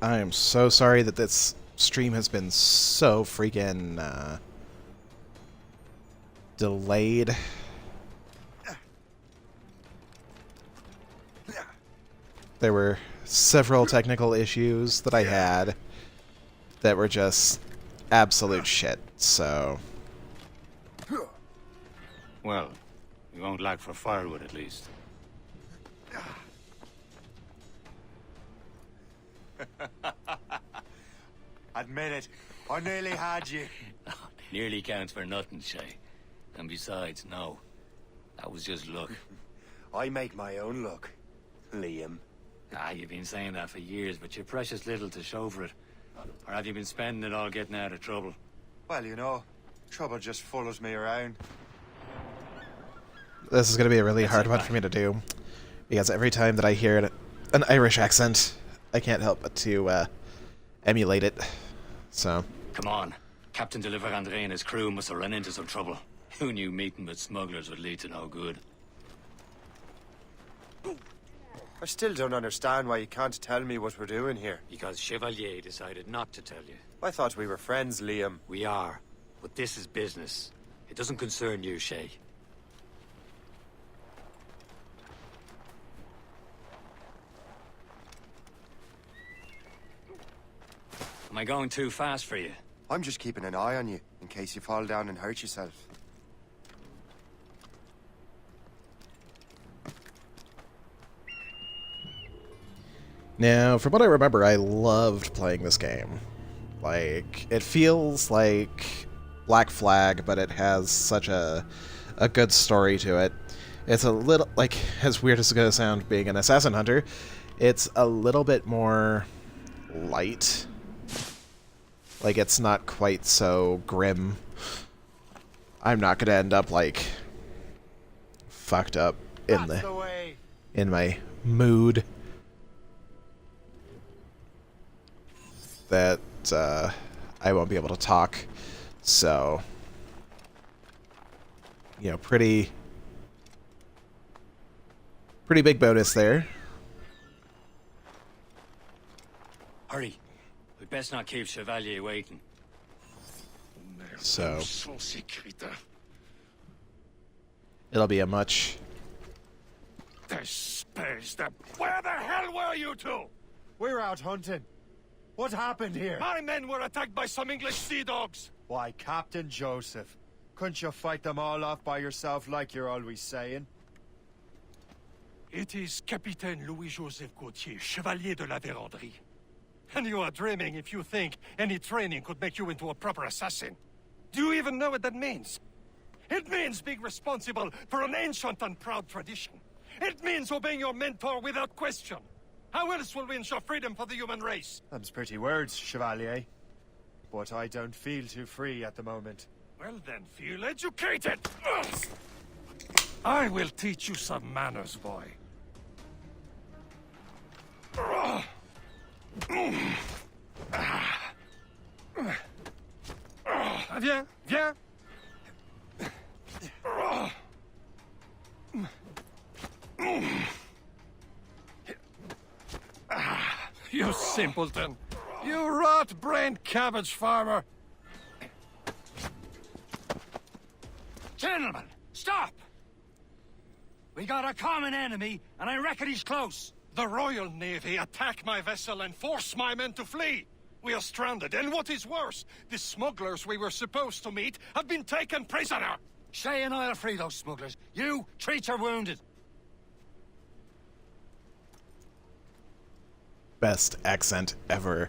I am so sorry that this stream has been so freaking delayed. There were several technical issues that I had that were just absolute shit, so... Well, we won't lack for firewood at least. Admit it, I nearly had you. Nearly counts for nothing, Shay. And besides, no. That was just luck. I make my own luck, Liam. You've been saying that for years, but you're precious little to show for it. Or have you been spending it all getting out of trouble? Well, you know, trouble just follows me around. This is going to be a really hard one for me to do, because every time that I hear an Irish accent, I can't help but to emulate it, so... Come on. Captain de Andre and his crew must have run into some trouble. Who knew meeting with smugglers would lead to no good? I still don't understand why you can't tell me what we're doing here. Because Chevalier decided not to tell you. I thought we were friends, Liam. We are, but this is business. It doesn't concern you, Shay. Am I going too fast for you? I'm just keeping an eye on you, in case you fall down and hurt yourself. Now, from what I remember, I loved playing this game. Like, it feels like Black Flag, but it has such a good story to it. It's a little, like, as weird as it's going to sound being an assassin hunter, it's a little bit more light. Like, it's not quite so grim. I'm not going to end up, like, fucked up in my mood. That I won't be able to talk, so you know, pretty big bonus there. Hurry, we best not keep Chevalier waiting. So it'll be a much. Where the hell were you two? We're out hunting. What happened here? My men were attacked by some English sea dogs. Why, Captain Joseph, couldn't you fight them all off by yourself like you're always saying? It is Capitaine Louis-Joseph Gauthier, Chevalier de la Vérendrye. And you are dreaming if you think any training could make you into a proper assassin. Do you even know what that means? It means being responsible for an ancient and proud tradition. It means obeying your mentor without question. How else will we ensure freedom for the human race? Them's pretty words, Chevalier. But I don't feel too free at the moment. Well then, feel educated! Ugh. I will teach you some manners, boy. Viens, viens! You simpleton! You rot-brained cabbage farmer! Gentlemen, stop! We got a common enemy, and I reckon he's close. The Royal Navy attack my vessel and force my men to flee! We are stranded, and what is worse, the smugglers we were supposed to meet have been taken prisoner! Shay and I'll free those smugglers. You, treat your wounded. Best accent ever.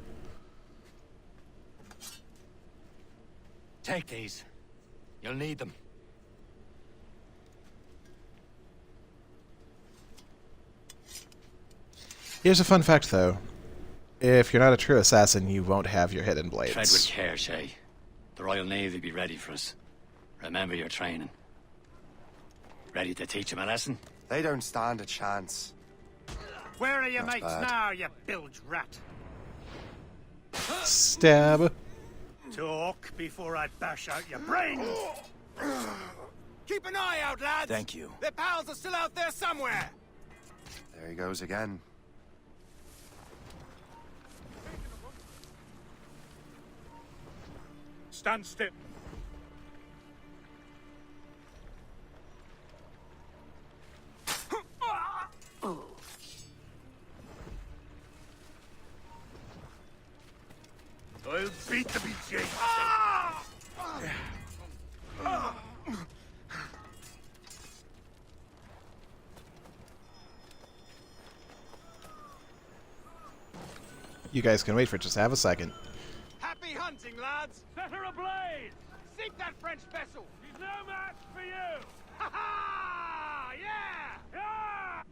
Take these. You'll need them. Here's a fun fact, though. If you're not a true assassin, you won't have your hidden Tread with blades. care, Shay. The Royal Navy be ready for us. Remember your training. Ready to teach them a lesson? They don't stand a chance. Where are your Not mates bad. now, you bilge rat? Stab. Talk before I bash out your brains! Keep an eye out, lads! Thank you. Their pals are still out there somewhere! There he goes again. Stand still. I'll beat the BJ. You guys can wait for just half a second. Happy hunting, lads! Set her ablaze! Sink that French vessel! She's no match for you! Ha ha! Yeah! Ah!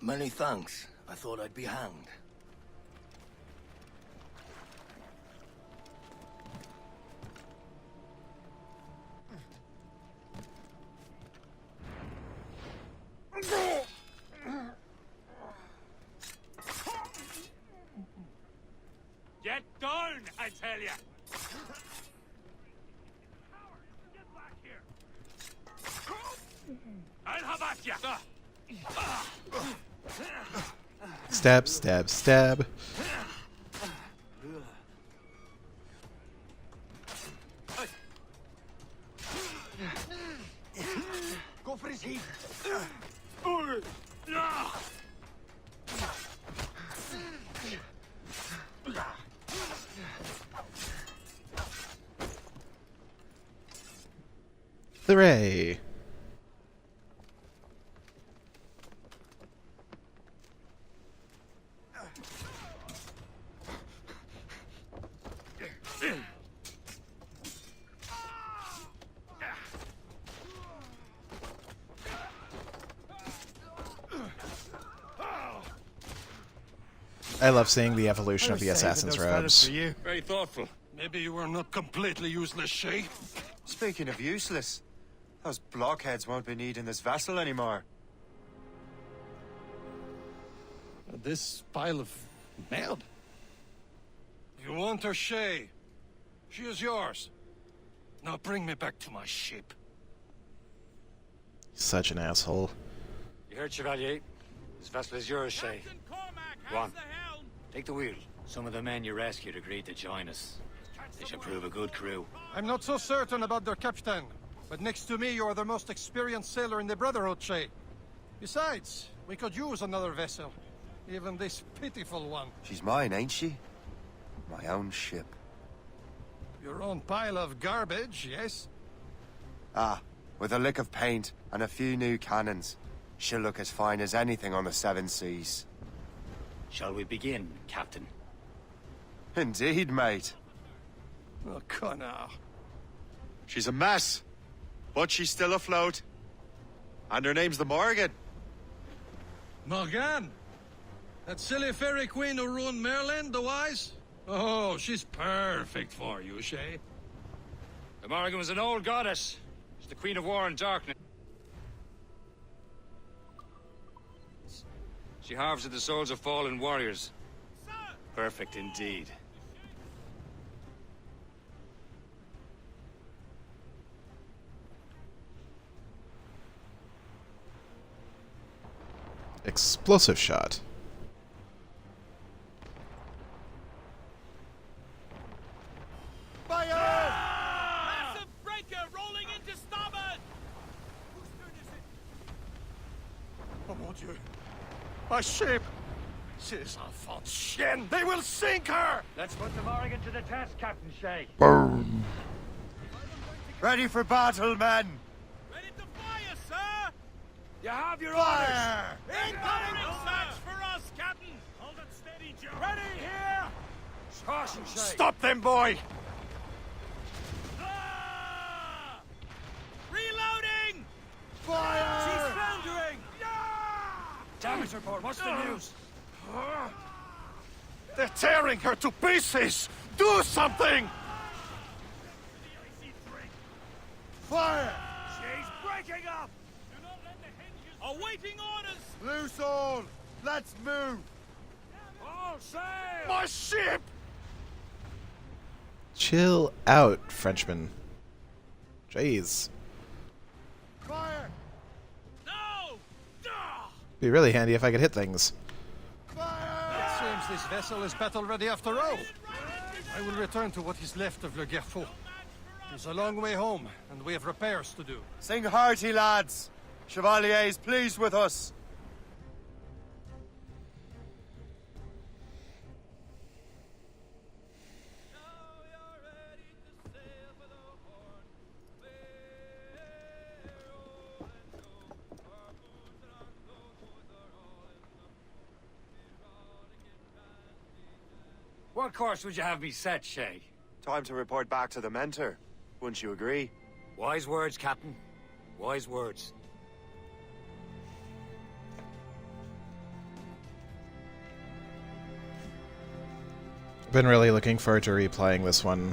Many thanks. I thought I'd be hanged. Get down, I tell ya! Get back here! I'll have at ya! Stab, stab, stab. Go for his heat! Hooray! I love seeing the evolution of the assassin's robes. For you. Very thoughtful. Maybe you were not completely useless, Shay. Speaking of useless, those blockheads won't be needing this vessel anymore. This pile of meld? You want her, Shay? She is yours. Now bring me back to my ship. Such an asshole. You heard, Chevalier? This vessel is yours, Shay. Go on. Take the wheel. Some of the men you rescued agreed to join us. They should prove a good crew. I'm not so certain about their captain, but next to me you are the most experienced sailor in the Brotherhood, Shay. Besides, we could use another vessel. Even this pitiful one. She's mine, ain't she? My own ship. Your own pile of garbage, yes? Ah, with a lick of paint and a few new cannons. She'll look as fine as anything on the Seven Seas. Shall we begin, Captain? Indeed, mate. Oh, Connor. She's a mess, but she's still afloat. And her name's the Morgan. Morgan? That silly fairy queen who ruined Merlin, the wise? Oh, she's perfect for you, Shay. The Morrigan was an old goddess. She's the Queen of War and Darkness. She harvests the souls of fallen warriors. Perfect indeed. Explosive shot. Fire! Massive breaker rolling into starboard! Whose turn is it? Oh, mon Dieu. My ship! Ces enfants de chienne! They will sink her! Let's put the Morrigan to the test, Captain Shay. Boom. Ready for battle, men! Ready to fire, sir! You have your Fire! Incoming search for us, Captain! Hold it steady, Joe. Ready here! Caution, Shay. Stop them, boy! Ah! Reloading! Fire! She's floundering! Damage report. What's the news? They're tearing her to pieces! Do something! Fire! She's breaking up. Do not let the hinges... Awaiting orders! Loose all! Let's move! All sail. My ship! Chill out, Frenchman. Jeez. Fire! No! Ah! Be really handy if I could hit things. this vessel is battle-ready after all. I will return to what is left of Le Guerfort. It's a long way home, and we have repairs to do. Sing hearty, lads. Chevalier is pleased with us. What course would you have me set, Shay? Time to report back to the mentor. Wouldn't you agree? Wise words, Captain. Wise words. Been really looking forward to replaying this one.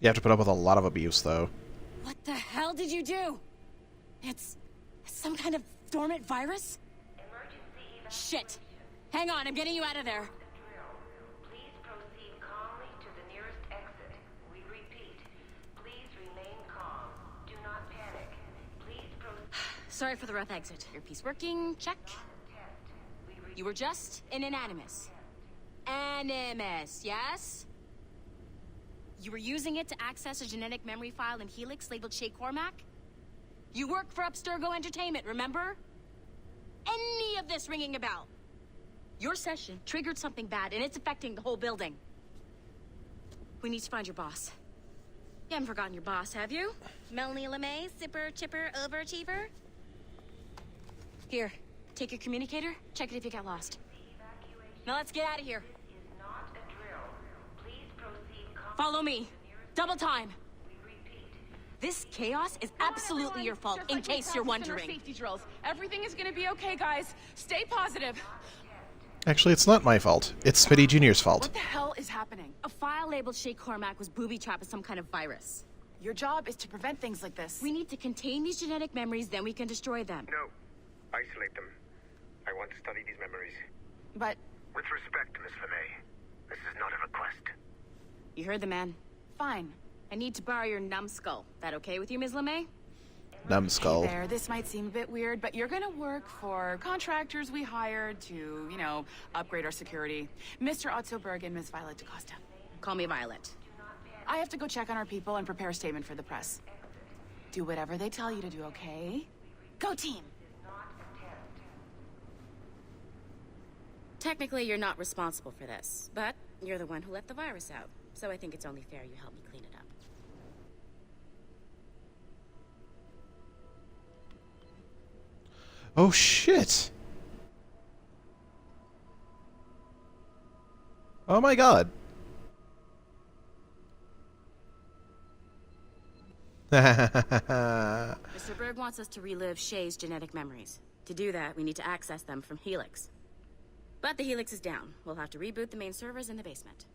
You have to put up with a lot of abuse, though. What the hell did you do? It's some kind of dormant virus? Shit! Hang on, I'm getting you out of there. Please proceed calmly to the nearest exit. We repeat, please remain calm. Do not panic. Please proceed. Sorry for the rough exit. Earpiece working, check. You were just in an Animus. Animus, yes? You were using it to access a genetic memory file in Helix labeled Shay Cormac? You work for Abstergo Entertainment, remember? Any of this ringing a bell? Your session triggered something bad, and it's affecting the whole building. We need to find your boss. You haven't forgotten your boss, have you? Melanie LeMay, Zipper, Chipper, Overachiever? Here, take your communicator, check it if you get lost. Now let's get out of here. Is not a drill. Please proceed calmly. Follow me. Double time. This chaos is absolutely your fault, in case you're wondering. Safety drills. Everything is gonna be okay, guys. Stay positive. Actually, it's not my fault. It's Smitty Jr.'s fault. What the hell is happening? A file labeled Shay Cormac was booby-trapped with some kind of virus. Your job is to prevent things like this. We need to contain these genetic memories, then we can destroy them. No. Isolate them. I want to study these memories. But... With respect, Miss LeMay, this is not a request. You heard the man. Fine. I need to borrow your numbskull. That okay with you, Ms. LeMay? Numbskull. Hey there, this might seem a bit weird, but you're gonna work for contractors we hired to, you know, upgrade our security. Mr. Ottoberg and Ms. Violet DaCosta. Call me Violet. I have to go check on our people and prepare a statement for the press. Do whatever they tell you to do, okay? Go team! Technically, you're not responsible for this, but you're the one who let the virus out. So I think it's only fair you help me clean it up. Oh, shit! Oh my god. Mr. Berg wants us to relive Shay's genetic memories. To do that, we need to access them from Helix. But the Helix is down. We'll have to reboot the main servers in the basement.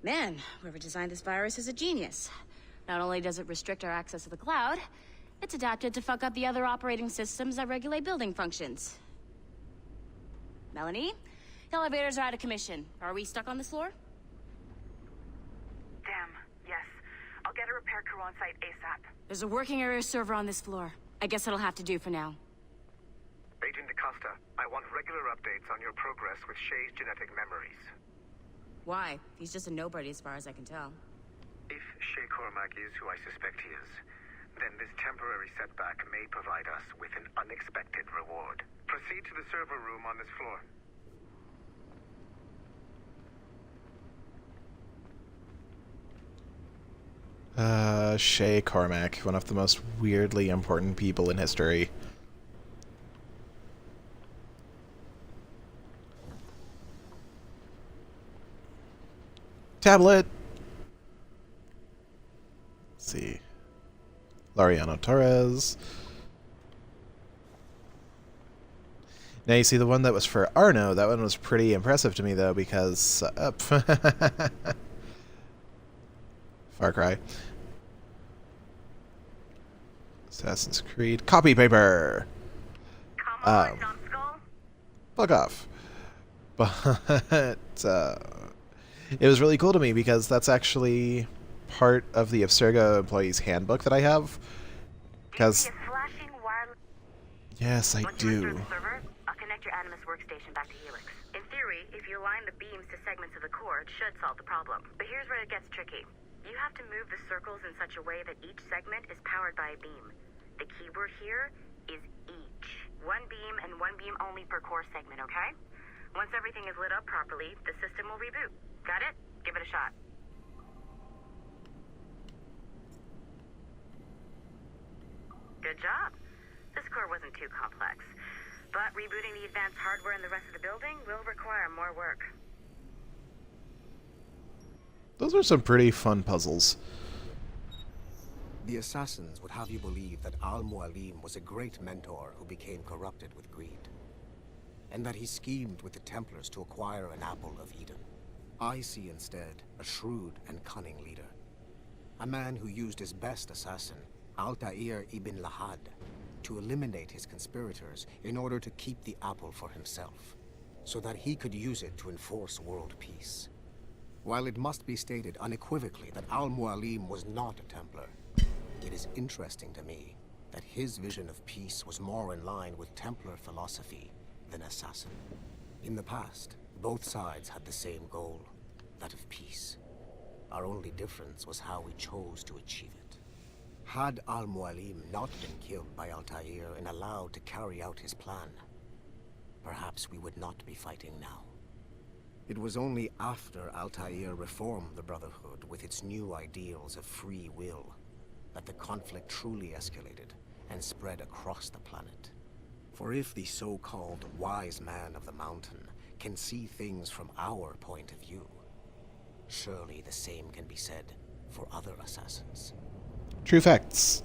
Man, whoever designed this virus is a genius. Not only does it restrict our access to the cloud, it's adapted to fuck up the other operating systems that regulate building functions. Melanie? The elevators are out of commission. Are we stuck on this floor? Damn, yes. I'll get a repair crew on site ASAP. There's a working area server on this floor. I guess that'll have to do for now. Agent DaCosta, I want regular updates on your progress with Shay's genetic memories. Why? He's just a nobody as far as I can tell. If Shay Cormac is who I suspect he is, then this temporary setback may provide us with an unexpected reward. Proceed to the server room on this floor. Shay Cormac, one of the most weirdly important people in history. Tablet! Let's see. Laureano Torres. Now you see the one that was for Arno, that one was pretty impressive to me though because... Far Cry. Assassin's Creed. Copy paper! Come on, numbskull. Fuck off. But, it was really cool to me because that's actually part of the Abstergo employees handbook that I have. Because yes, I do. I'll connect your Animus workstation back to Helix. In theory, if you align the beams to segments of the core, it should solve the problem. But here's where it gets tricky. You have to move the circles in such a way that each segment is powered by a beam. The keyword here is each. One beam and one beam only per core segment, okay? Once everything is lit up properly, the system will reboot. Got it? Give it a shot. Good job. This core wasn't too complex. But rebooting the advanced hardware in the rest of the building will require more work. Those are some pretty fun puzzles. The assassins would have you believe that Al-Mualim was a great mentor who became corrupted with greed, and that he schemed with the Templars to acquire an apple of Eden. I see instead a shrewd and cunning leader, a man who used his best assassin, Altair ibn Lahad, to eliminate his conspirators in order to keep the apple for himself, so that he could use it to enforce world peace. While it must be stated unequivocally that Al-Mualim was not a Templar, it is interesting to me that his vision of peace was more in line with Templar philosophy than assassin. In the past, both sides had the same goal, that of peace. Our only difference was how we chose to achieve it. Had Al-Mualim not been killed by Altair and allowed to carry out his plan, perhaps we would not be fighting now. It was only after Altair reformed the Brotherhood with its new ideals of free will that the conflict truly escalated and spread across the planet. For if the so-called wise man of the mountain can see things from our point of view, surely the same can be said for other assassins. True facts.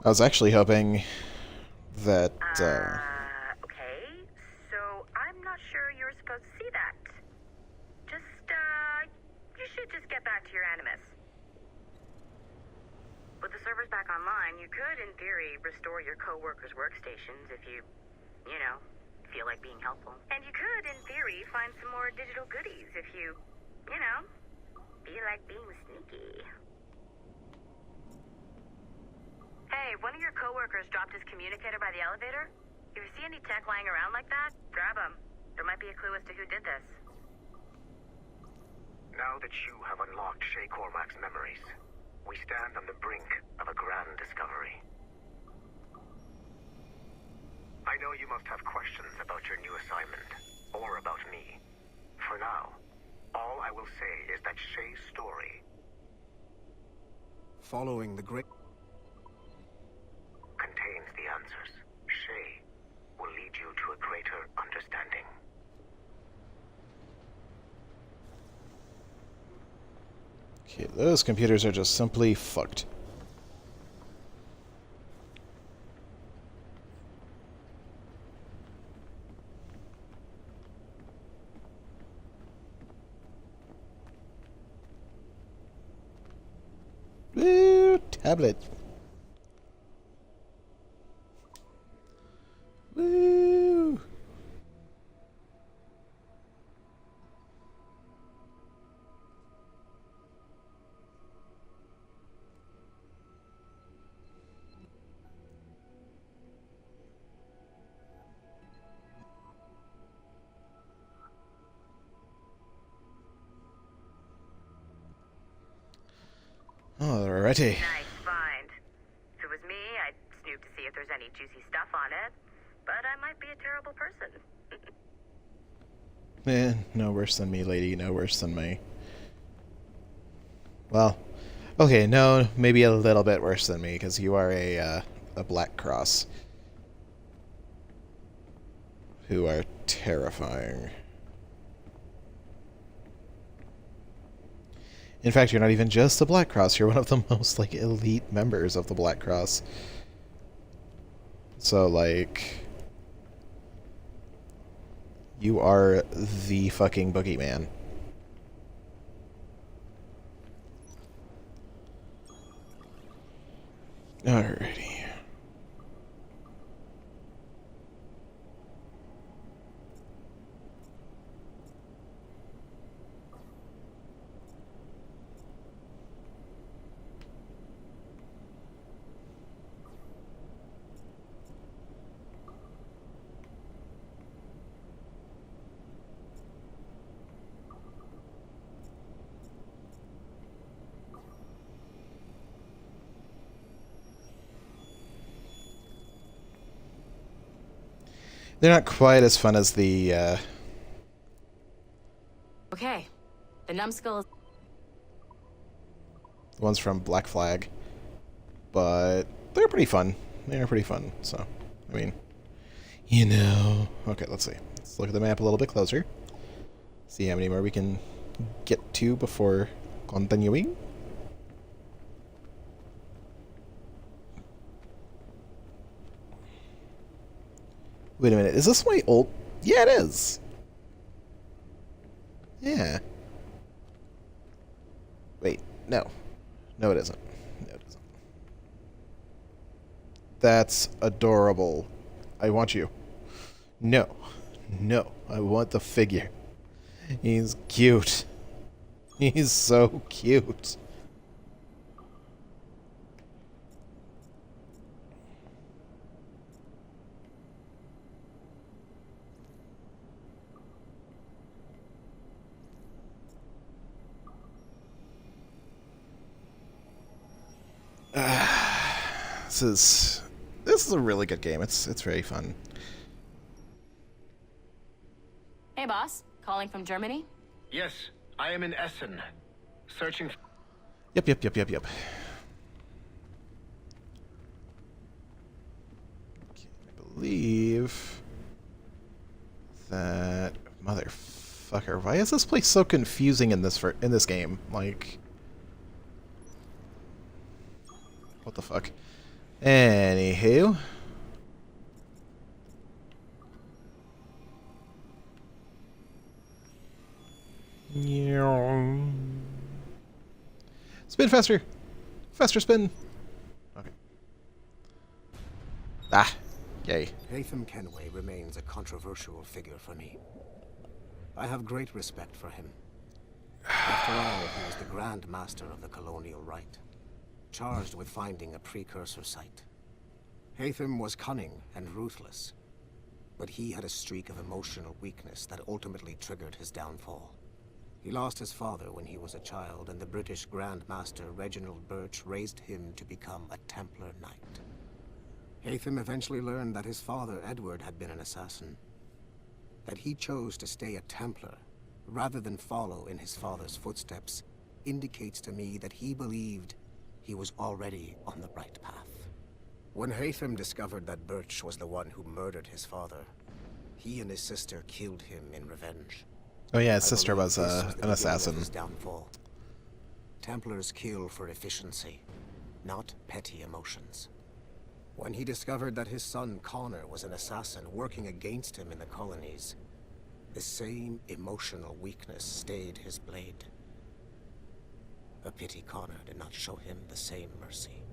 I was actually hoping that, Okay, so I'm not sure you're supposed to see that. You should just get back to your Animus. With the servers back online, you could, in theory, restore your co-workers' workstations if you feel like being helpful. And you could, in theory, find some more digital goodies if you feel like being sneaky. Hey, one of your co-workers dropped his communicator by the elevator. If you see any tech lying around like that, grab them. There might be a clue as to who did this. Now that you have unlocked Shay Cormac's memories, we stand on the brink of a grand discovery. I know you must have questions about your new assignment, or about me. For now, all I will say is that Shay's story, following the great, contains the answers. Shay will lead you to a greater understanding. okay, those computers are just simply fucked. Woo, tablet. Woo. Alrighty. Nice find. If it was me, I'd snoop to see if there's any juicy stuff on it. But I might be a terrible person. No worse than me, lady. No worse than me. Well, okay, no, maybe a little bit worse than me, because you are a Black Cross. Who are terrifying. In fact, you're not even just the Black Cross, you're one of the most, like, elite members of the Black Cross. So, like, you are the fucking boogeyman. Alrighty. They're not quite as fun as the, Okay. The numbskull is... ones from Black Flag. But they're pretty fun. They're pretty fun, so, I mean, you know. Okay, let's see. Let's look at the map a little bit closer. See how many more we can get to before continuing. Wait a minute, is this my old... Yeah, it is! Yeah. Wait, no. No, it isn't. No, it isn't. That's adorable. I want you. No. No, I want the figure. He's cute. He's so cute. This is a really good game. It's very fun. Hey, boss. Calling from Germany? Yes, I am in Essen. Searching... Yep. Okay, I believe that... Motherfucker. Why is this place so confusing in this game? Like... What the fuck? Anywho. Spin faster! Faster spin! Okay. Ah! Yay. Haytham Kenway remains a controversial figure for me. I have great respect for him. After all, he was the Grand Master of the Colonial Rite, charged with finding a precursor site. Haytham was cunning and ruthless, but he had a streak of emotional weakness that ultimately triggered his downfall. He lost his father when he was a child, and the British Grand Master Reginald Birch raised him to become a Templar Knight. Haytham eventually learned that his father, Edward, had been an assassin. That he chose to stay a Templar, rather than follow in his father's footsteps, indicates to me that he believed he was already on the right path. When Haytham discovered that Birch was the one who murdered his father, he and his sister killed him in revenge. Oh yeah, his sister was an assassin. His downfall. Templars kill for efficiency, not petty emotions. When he discovered that his son Connor was an assassin working against him in the colonies, the same emotional weakness stayed his blade. A pity Connor did not show him the same mercy.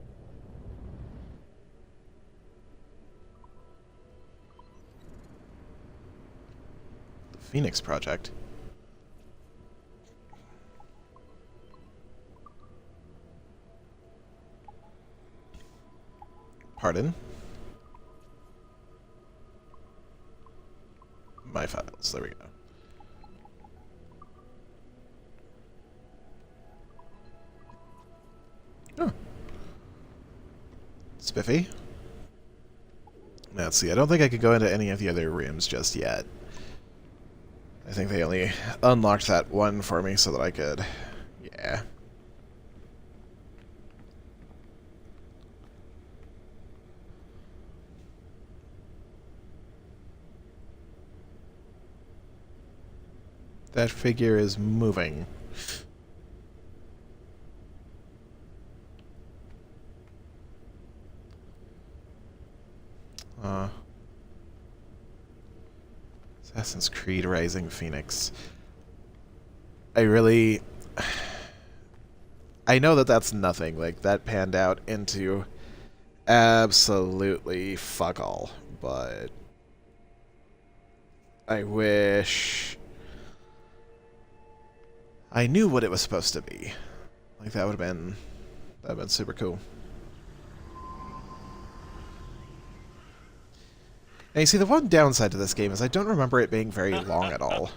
The Phoenix Project. Pardon? My files. There we go. Oh. Spiffy. Let's see. I don't think I could go into any of the other rooms just yet. I think they only unlocked that one for me so that I could... Yeah. That figure is moving. Assassin's Creed Rising Phoenix. I know that that's nothing. Like, that panned out into absolutely fuck all. But I wish I knew what it was supposed to be. Like, that would have been super cool. Now, you see, the one downside to this game is I don't remember it being very long at all.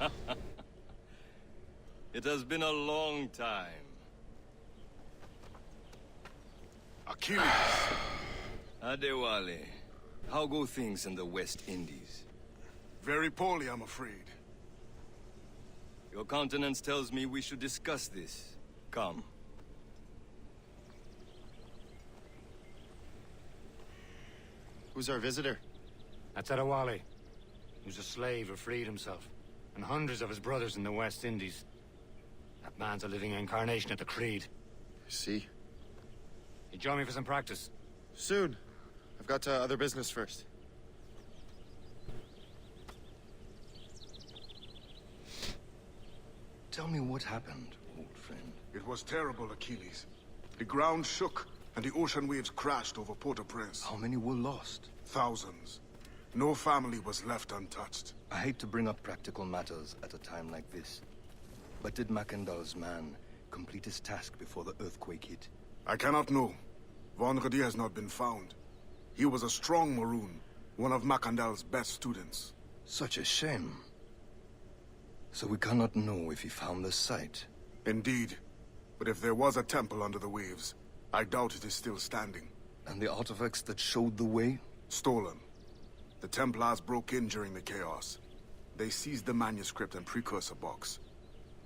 It has been a long time. Achilles! Adewale, how go things in the West Indies? Very poorly, I'm afraid. Your countenance tells me we should discuss this. Come. Who's our visitor? That's Adewale. He was a slave who freed himself, and hundreds of his brothers in the West Indies. That man's a living incarnation of the Creed. I see. You join me for some practice? Soon. I've got other business first. Tell me what happened, old friend. It was terrible, Achilles. The ground shook, and the ocean waves crashed over Port-au-Prince. How many were lost? Thousands. No family was left untouched. I hate to bring up practical matters at a time like this. But did Macandal's man complete his task before the earthquake hit? I cannot know. Vonredi has not been found. He was a strong Maroon, one of Macandal's best students. Such a shame. So we cannot know if he found the site. Indeed. But if there was a temple under the waves, I doubt it is still standing. And the artifacts that showed the way? Stolen. The Templars broke in during the chaos. They seized the manuscript and precursor box.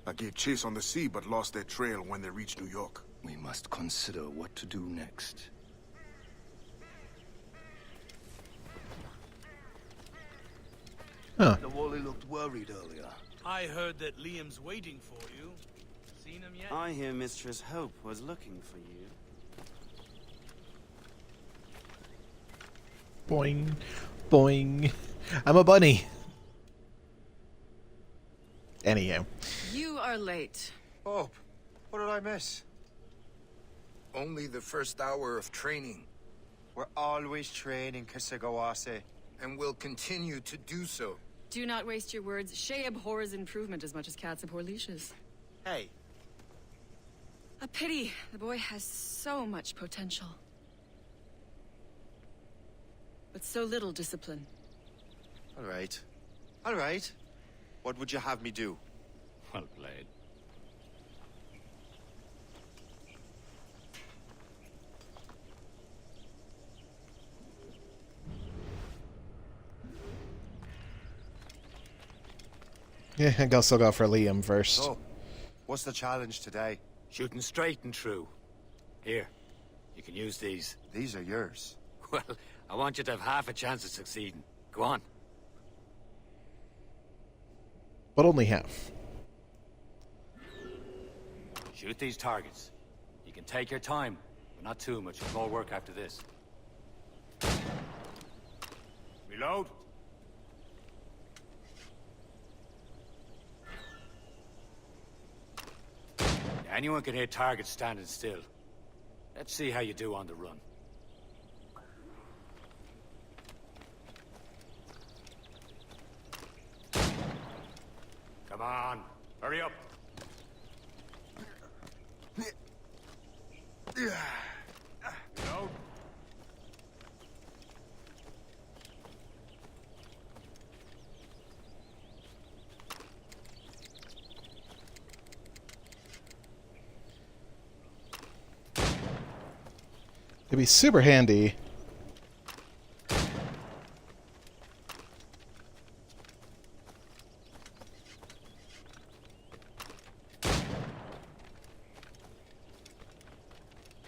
I gave chase on the sea, but lost their trail when they reached New York. We must consider what to do next. Huh. The Wally looked worried earlier. I heard that Liam's waiting for you. Seen him yet? I hear Mistress Hope was looking for you. Boing. Boing. I'm a bunny. Anyhow. You are late. Hope, what did I miss? Only the first hour of training. We're always training, Kisagawase. And will continue to do so. Do not waste your words. Shay abhors improvement as much as cats abhor leashes. Hey. A pity. The boy has so much potential. But so little discipline. All right. All right. What would you have me do? Well played. Yeah, I guess I'll go for Liam first. So, what's the challenge today? Shooting straight and true. Here, you can use these. These are yours. Well, I want you to have half a chance of succeeding. Go on. But only half. Shoot these targets. You can take your time, but not too much. There's more work after this. Reload. Anyone can hit targets standing still. Let's see how you do on the run. Come on, hurry up. Reload. It'd be super handy.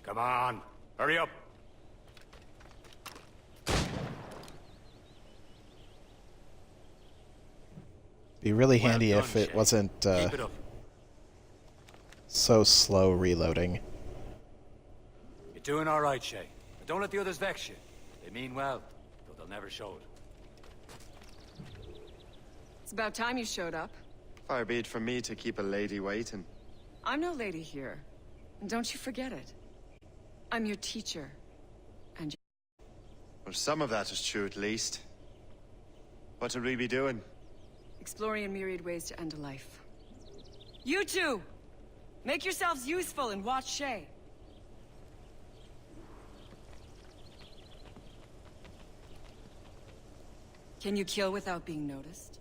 Come on, hurry up. Be really Well handy done, if it Shay. wasn't Keep it up. so slow reloading. You're doing all right, Shay. But don't let the others vex you. They mean well, though they'll never show it. It's about time you showed up. Far be it from me to keep a lady waiting. I'm no lady here. And don't you forget it. I'm your teacher. And Well, some of that is true at least. What would we be doing? exploring a myriad ways to end a life. You two! Make yourselves useful and watch Shay. Can you kill without being noticed?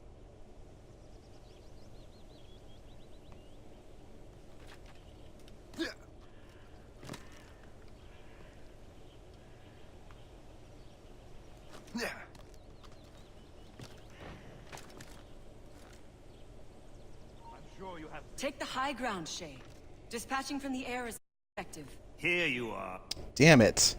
Take the high ground, Shay. Dispatching from the air is effective. Here you are. Damn it.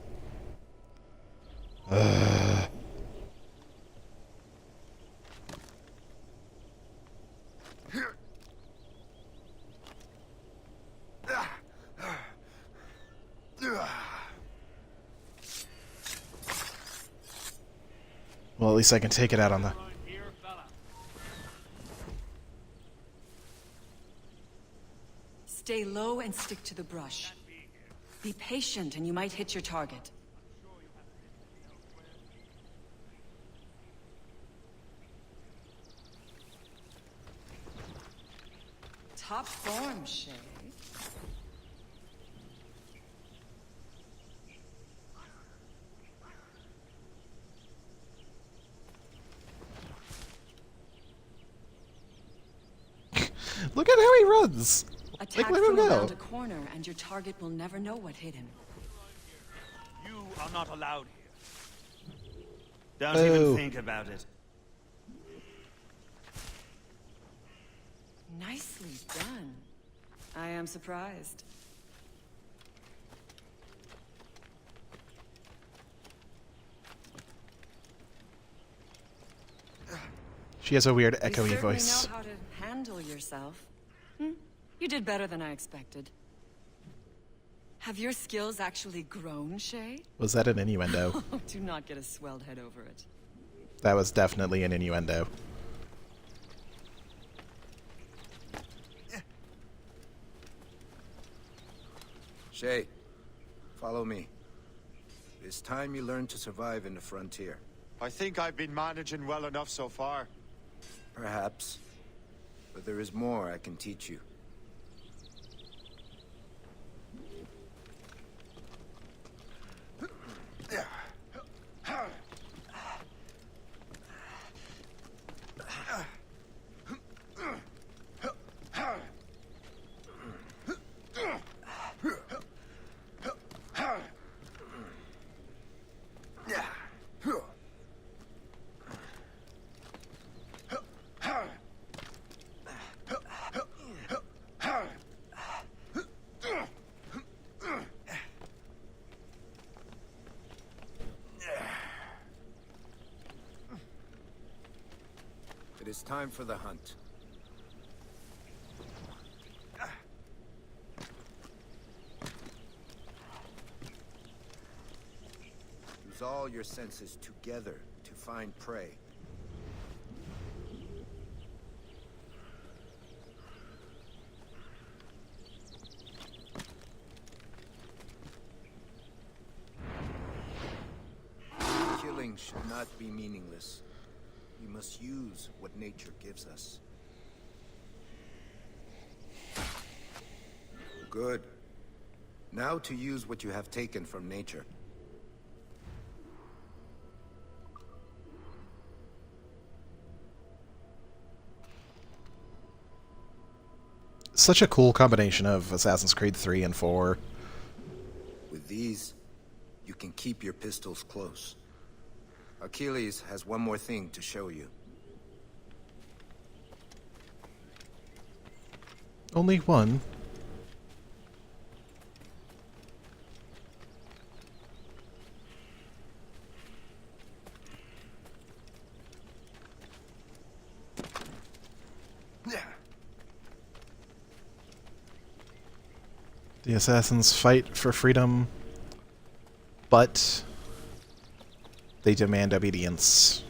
Well, at least I can take it out on the... Stay low and stick to the brush. Be patient and you might hit your target. Top form, Shay. Look at how he runs! Attack let him from go. around a corner and your target will never know what hit him. You are not allowed here. Don't Oh. even think about it. Nicely done. I am surprised. She has a weird You echoey certainly voice. know how to handle yourself. You did better than I expected. Have your skills actually grown, Shay? Was that an innuendo? Do not get a swelled head over it. That was definitely an innuendo. Shay, follow me. It's time you learn to survive in the frontier. I think I've been managing well enough so far. Perhaps. But there is more I can teach you. It is time for the hunt. Use all your senses together to find prey. Killing should not be meaningless. We must use what nature gives us. Good. Now to use what you have taken from nature. Such a cool combination of Assassin's Creed 3 and 4. With these, you can keep your pistols close. Achilles has one more thing to show you. Only one. The assassins fight for freedom, but they demand obedience.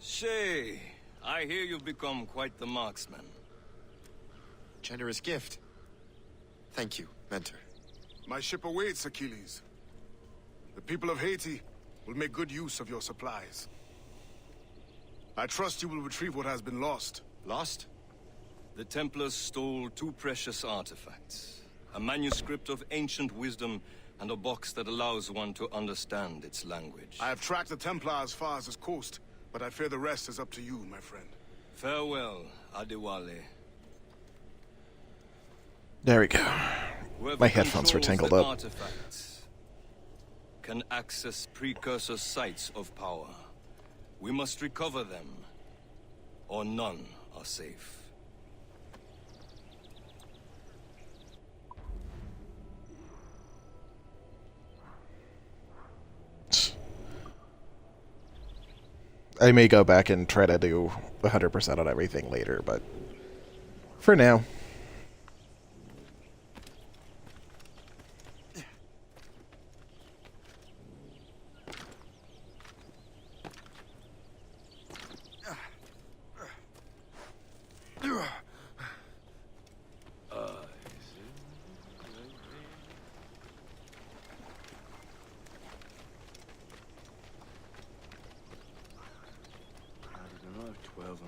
Shay, I hear you've become quite the marksman. Generous gift. Thank you, Mentor. My ship awaits, Achilles. The people of Haiti will make good use of your supplies. I trust you will retrieve what has been lost. Lost? The Templars stole 2 precious artifacts. A manuscript of ancient wisdom and a box that allows one to understand its language. I have tracked the Templar as far as this coast, but I fear the rest is up to you, my friend. Farewell, Adewale. There we go. Whoever My headphones were controls tangled the up. artifacts can access precursor sites of power. We must recover them, or none are safe. I may go back and try to do 100% on everything later, but for now.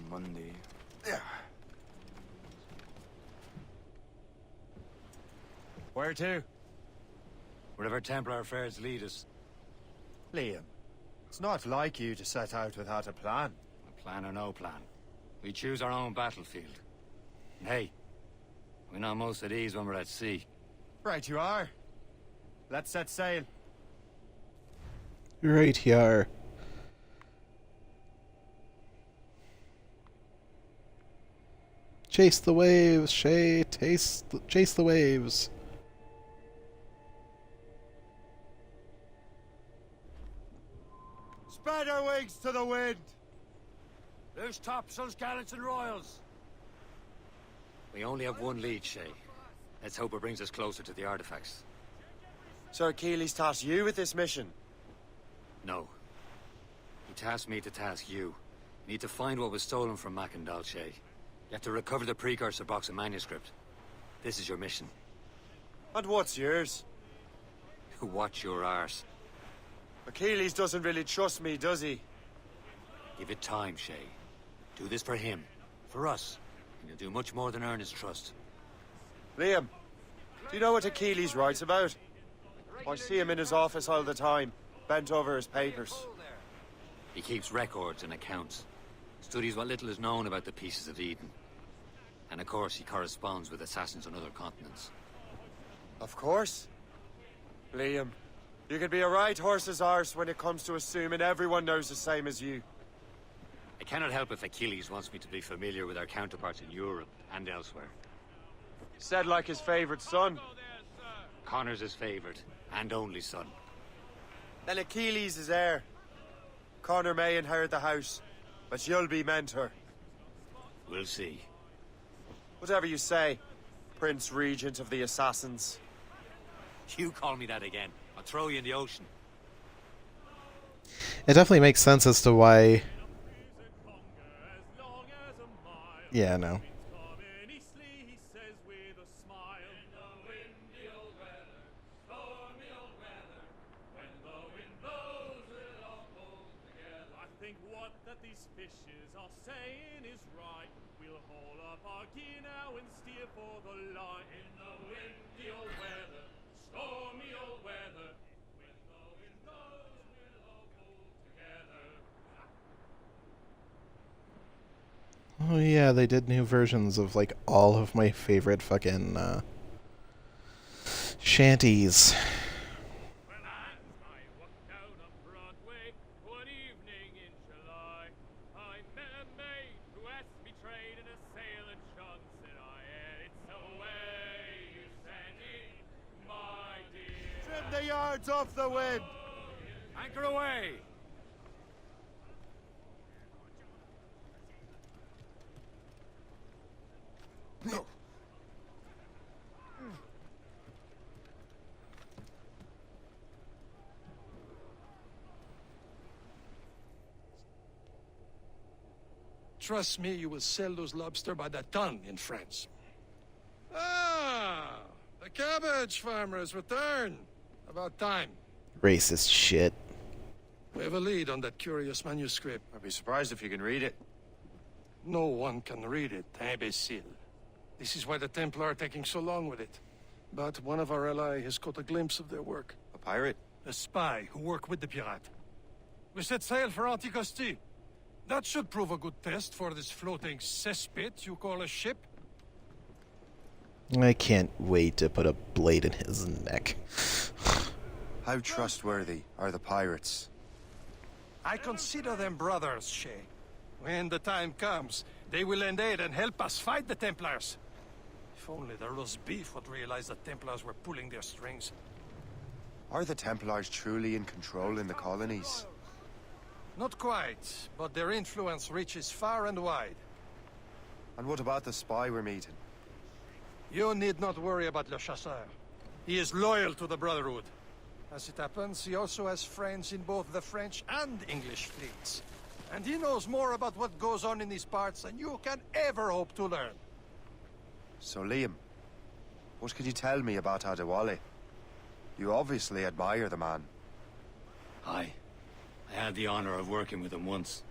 Monday. Where to? Wherever Templar affairs lead us. Liam, it's not like you to set out without a plan. A plan or no plan. We choose our own battlefield. And hey, we're not most at ease when we're at sea. Right you are. Let's set sail. Right here. Chase the waves, Shay. Chase the waves. Spread our wings to the wind. Loose topsails, gallants, and royals. We only have one lead, Shay. Let's hope it brings us closer to the artifacts. Sir Keeley's tasked you with this mission? No. He tasked me to task you. We need to find what was stolen from Mackandal, Shay. You have to recover the precursor box of manuscript. This is your mission. And what's yours? Watch your arse. Achilles doesn't really trust me, does he? Give it time, Shay. Do this for him. For us. And you'll do much more than earn his trust. Liam, do you know what Achilles writes about? I see him in his office all the time, bent over his papers. He keeps records and accounts. Studies what little is known about the Pieces of Eden. And of course, he corresponds with assassins on other continents. Of course. Liam, you can be a right horse's arse when it comes to assuming everyone knows the same as you. I cannot help if Achilles wants me to be familiar with our counterparts in Europe and elsewhere. Said like his favorite son. Connor's his favorite and only son. Then Achilles is heir. Connor may inherit the house, but you'll be mentor. We'll see. Whatever you say, Prince Regent of the Assassins. You call me that again, I'll throw you in the ocean. It definitely makes sense as to why... Yeah, no. Oh yeah, they did new versions of like all of my favorite fucking shanties. Trim the yards off the wind! Anchor away! No. Trust me, you will sell those lobster by the ton in France. Ah, the cabbage farmer has returned. About time. Racist shit. We have a lead on that curious manuscript. I'd be surprised if you can read it. No one can read it, imbecile. This is why the Templar are taking so long with it. But one of our allies has caught a glimpse of their work. A pirate? A spy who worked with the pirate. We set sail for Anticosti. That should prove a good test for this floating cesspit you call a ship. I can't wait to put a blade in his neck. How trustworthy are the pirates? I consider them brothers, Shay. When the time comes, they will lend aid and help us fight the Templars. If only the roast beef would realize the Templars were pulling their strings. Are the Templars truly in control in the colonies? Not quite, but their influence reaches far and wide. And what about the spy we're meeting? You need not worry about Le Chasseur. He is loyal to the Brotherhood. As it happens, he also has friends in both the French and English fleets. And he knows more about what goes on in these parts than you can ever hope to learn. So Liam, what can you tell me about Adewale? You obviously admire the man. Aye. I had the honor of working with him once.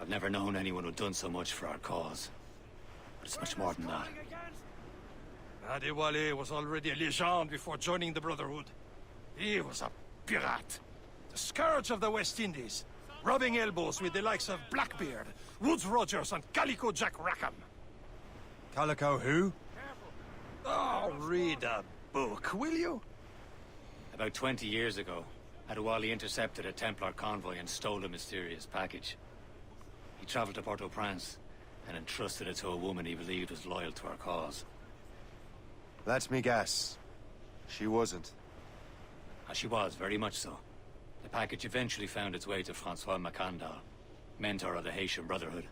I've never known anyone who'd done so much for our cause. But it's much more than that. Adewale was already a legend before joining the Brotherhood. He was a pirate. The scourge of the West Indies. Rubbing elbows with the likes of Blackbeard, Woodes Rogers, and Calico Jack Rackham. Calico who? Oh, read a book, will you? About 20 years ago, Adewale intercepted a Templar convoy and stole a mysterious package. He traveled to Port-au-Prince and entrusted it to a woman he believed was loyal to our cause. Let me guess. She wasn't. She was, very much so. The package eventually found its way to Francois Macandal, mentor of the Haitian Brotherhood.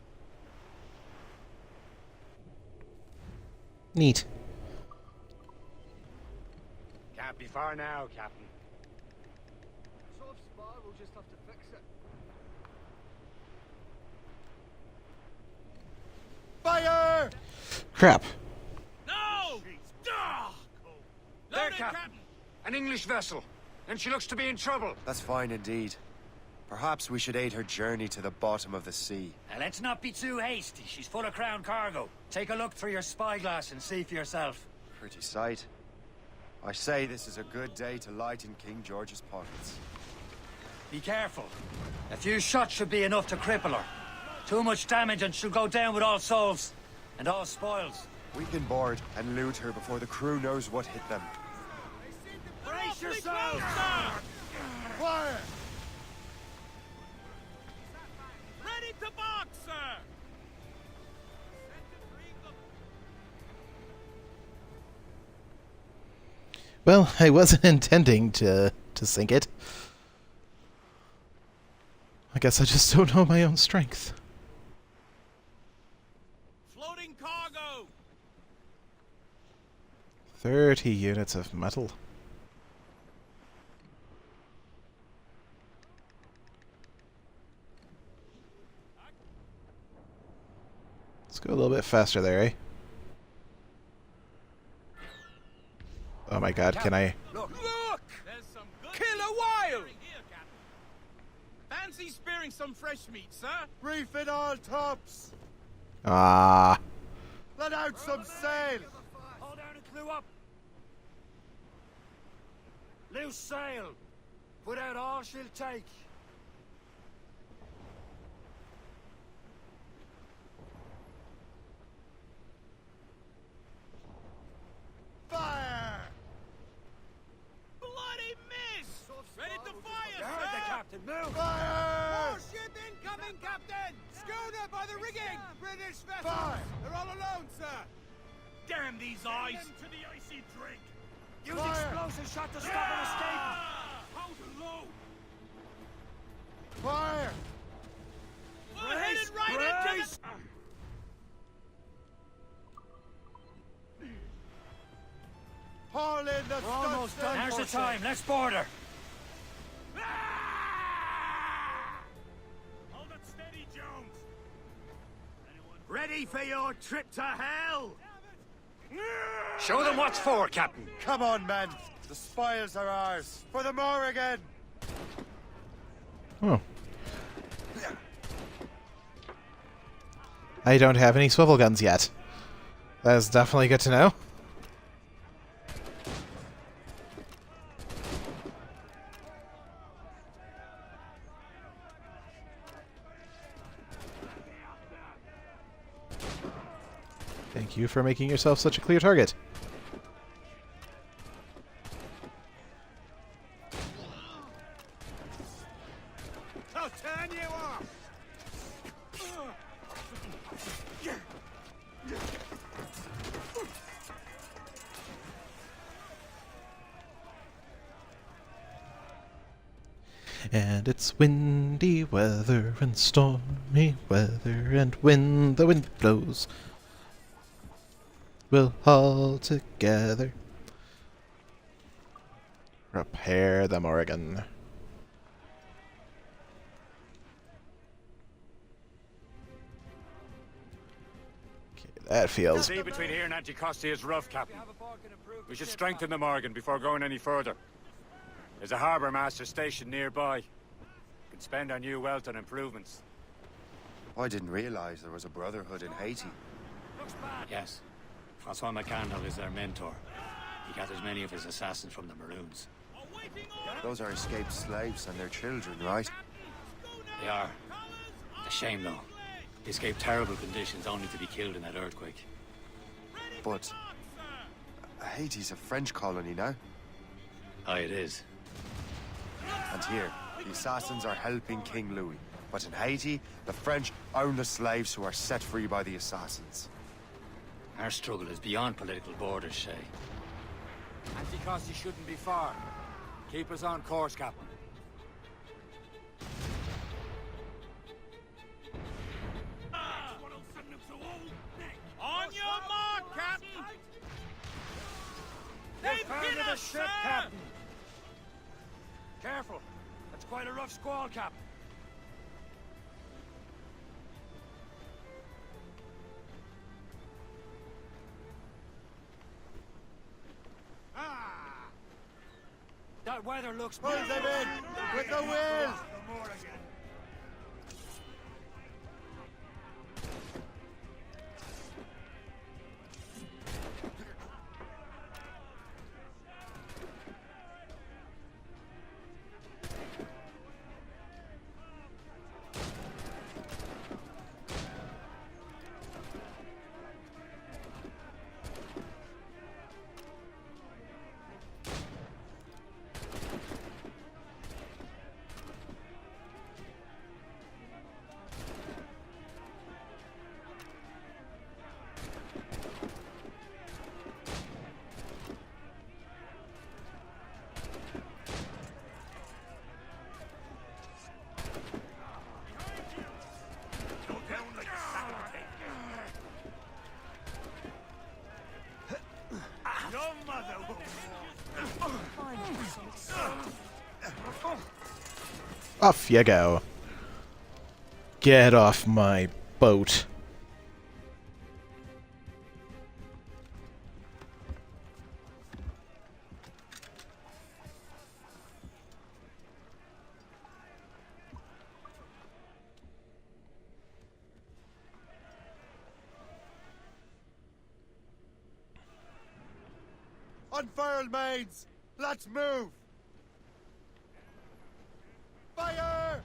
Neat. Can't be far now, Captain. Soft spar, we'll just have to fix it. Fire! Crap. No! There, Captain. An English vessel. And she looks to be in trouble. That's fine indeed. Perhaps we should aid her journey to the bottom of the sea. Now, let's not be too hasty. She's full of crown cargo. Take a look through your spyglass and see for yourself. Pretty sight. I say this is a good day to lighten King George's pockets. Be careful. A few shots should be enough to cripple her. Too much damage and she'll go down with all souls. And all spoils. We can board and loot her before the crew knows what hit them. Brace yourselves! Fire! Ready to box, sir! Well, I wasn't intending to sink it. I guess I just don't know my own strength. Floating cargo! 30 units of metal. Let's go a little bit faster there, eh? Oh my god, can I... Look! There's some good killer whale! Fancy spearing some fresh meat, sir? Reef it all tops! Ah. Let out some sail! Hold down and clew up. Loose sail. Put out all she'll take. Fire! Bloody miss! Ready to fire, You sir! heard the captain. Move! Fire! More ship incoming, Captain! Schooner by the rigging! British vessels! Fire! They're all alone, sir! Damn these eyes! To the icy drink! Use Fire! explosive shot to stop an escape! Hold low! Fire! We're headed right into the... Haul in the We're almost stunsail! done. Now's the for time. Let's board her. Hold it steady, Jones! Ready for your trip to hell? Show them what's for, Captain. Come on, men. The spoils are ours. For the Morrigan! Oh. I don't have any swivel guns yet. That is definitely good to know. Thank you for making yourself such a clear target. I'll turn you off! And it's windy weather and stormy weather, and when the wind blows, we'll haul together. Repair the Morgan. Okay, that feels... The sea between here and Anticosti is rough, Captain. We should strengthen the Morgan before going any further. There's a harbour master stationed nearby. We can spend our new wealth on improvements. I didn't realize there was a brotherhood in Haiti. Yes. Francois McCandle is their mentor. He gathers many of his assassins from the Maroons. Those are escaped slaves and their children, right? They are. A shame, though. They escaped terrible conditions only to be killed in that earthquake. But Haiti's a French colony now. Aye, it is. And here, the assassins are helping King Louis. But in Haiti, the French own the slaves who are set free by the assassins. Our struggle is beyond political borders, Shay. Anticosti shouldn't be far. Keep us on course, Captain. On your mark, Captain! They've hit us, sir! Captain! Careful! That's quite a rough squall, Captain. That weather looks... Pull them in! With the wind! Off you go. Get off my boat. Unfurled, maids! Let's move! Fire!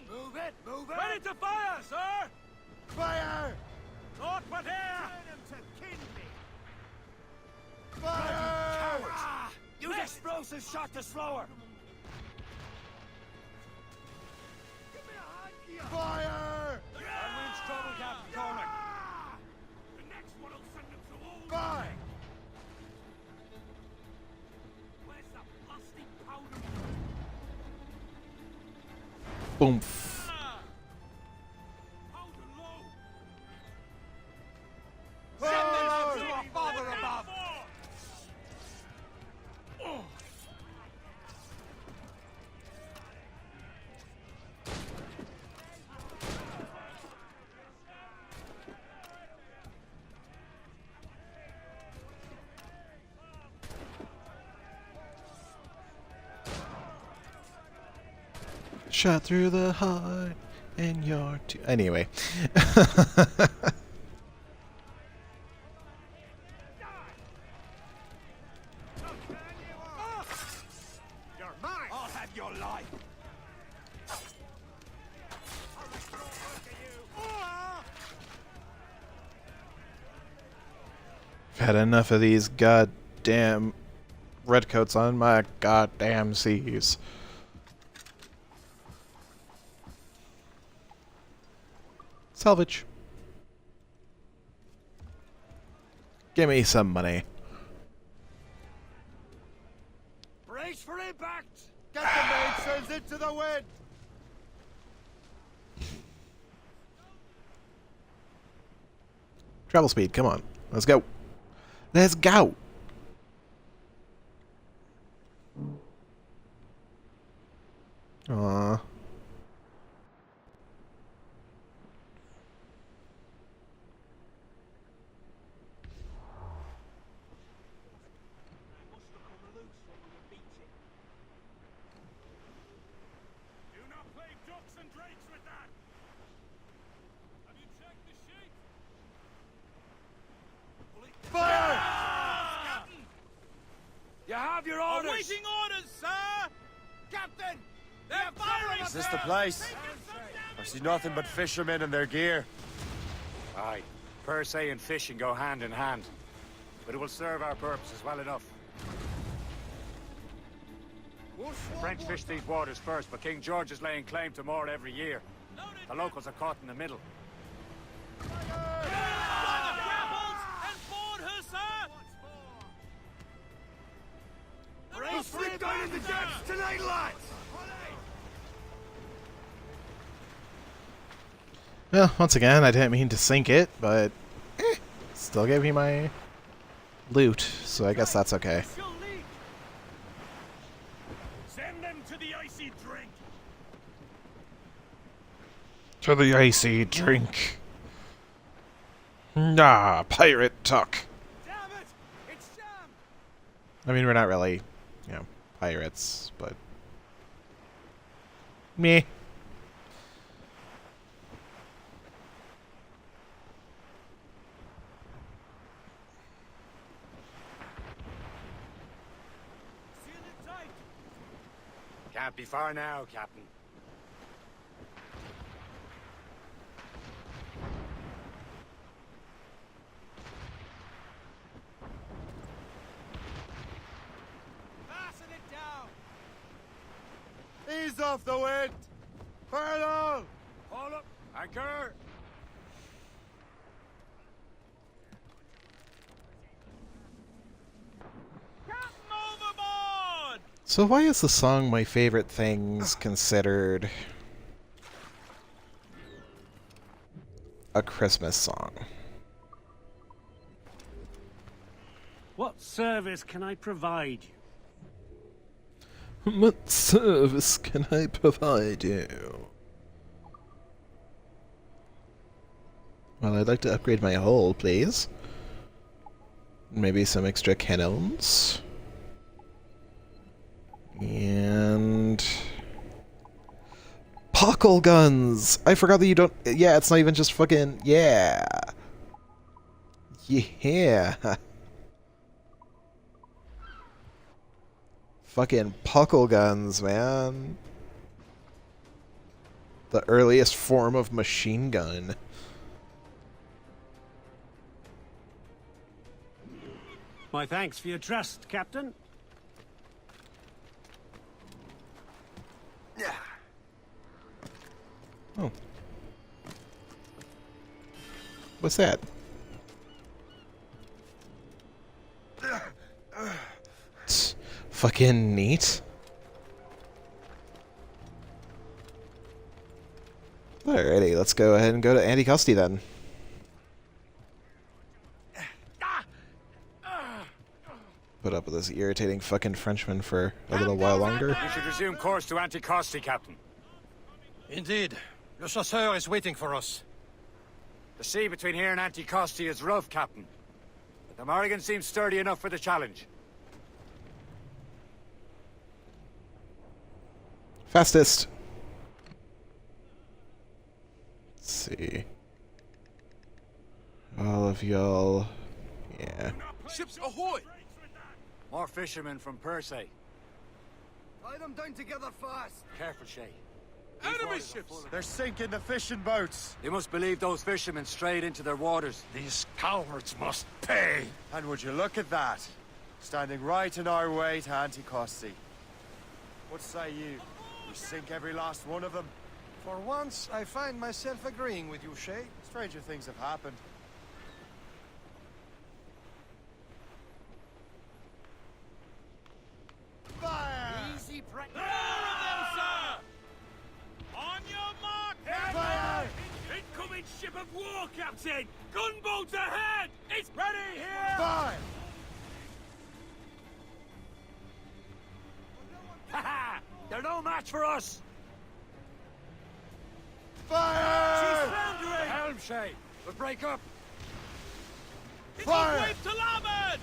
Move it! Move it! Ready to fire, sir! Fire! Naught but air! Fire! Cowards! Use explosive shot to slow her! Fire! Our wind's trouble, Captain Cormac. The next one will send them to all. Fire! Where's the plastic powder? Boom. Powder low. Send them out to our father above! Shot through the heart and your anyway. You're mine! I'll have your life! I've had enough of these goddamn redcoats on my goddamn seas. Salvage. Give me some money. Brace for impact! Get the mainsails into the wind! Travel speed, come on. Let's go. Let's go! Aww. You have your orders! Awaiting orders, sir! Captain! They're firing! Is this the place? I see nothing but fishermen and their gear. Aye. Per se and fishing go hand in hand. But it will serve our purposes well enough. The French fish these waters first, but King George is laying claim to more every year. The locals are caught in the middle. We'll slip down in the depths tonight, lads! Well, once again, I didn't mean to sink it, but still gave me my loot, so I guess that's okay. Send them to the icy drink! To the icy drink. Nah, pirate talk. Damn it! It's Sam! I mean, we're not really, you know, pirates, but... Meh. Can't be far now, Captain. Fasten it down! Ease off the wind! Furlough! Hold up! Anchor! So why is the song My Favorite Things considered a Christmas song? What service can I provide you? What service can I provide you? Well, I'd like to upgrade my hull, please. Maybe some extra cannons. And... Puckle guns! I forgot that you don't... Yeah, it's not even just fucking... Yeah! Yeah! Fucking puckle guns, man. The earliest form of machine gun. My thanks for your trust, Captain. Oh. What's that? It's fucking neat. Alrighty, let's go ahead and go to Anticosti then. Put up with this irritating fucking Frenchman for a little while longer. We should resume course to Anticosti, Captain. Indeed. Le Chasseur is waiting for us. The sea between here and Anticosti is rough, Captain. But the Morrigan seems sturdy enough for the challenge. Fastest. Let's see. All of y'all. Yeah. Ships ahoy! More fishermen from Persay. Tie them down together fast! Careful, Shay. Enemy ships! They're sinking the fishing boats! They must believe those fishermen strayed into their waters. These cowards must pay! And would you look at that? Standing right in our way to Anticosti. What say you? We sink every last one of them? For once, I find myself agreeing with you, Shay. Stranger things have happened. Easy break. More of them, sir! On your mark, Fire! incoming ship of war, Captain! Gunboats ahead! It's ready here! Fire! Ha! They're no match for us! Fire! She's foundering! The helm, Shay! We'll break up! It's Fire! on wave to larboard!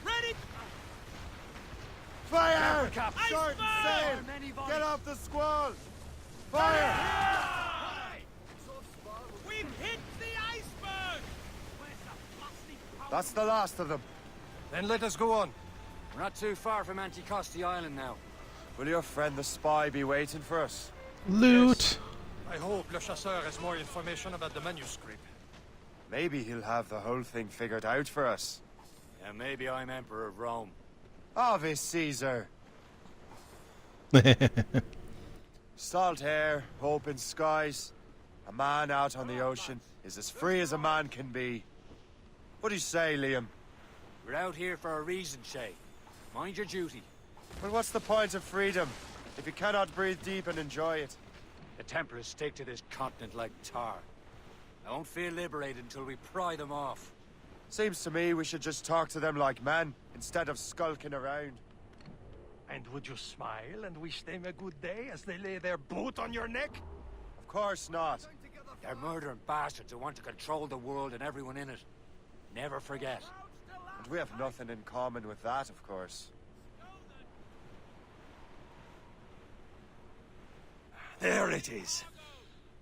Ready! Fire! Cap. Short Iceberg! sail! Get off the squall! Fire! We've hit the iceberg! That's the last of them. Then let us go on. We're not too far from Anticosti Island now. Will your friend the spy be waiting for us? Loot! I hope Le Chasseur has more information about the manuscript. Maybe he'll have the whole thing figured out for us. Yeah, maybe I'm Emperor of Rome. Ave Caesar! Salt air, open skies. A man out on the ocean is as free as a man can be. What do you say, Liam? We're out here for a reason, Shay. Mind your duty. Well, what's the point of freedom if you cannot breathe deep and enjoy it? The Templars stick to this continent like tar. I won't feel liberated until we pry them off. Seems to me we should just talk to them like men, instead of skulking around. And would you smile and wish them a good day as they lay their boot on your neck? Of course not. They're murdering bastards who want to control the world and everyone in it. Never forget. And we have nothing in common with that, of course. There it is.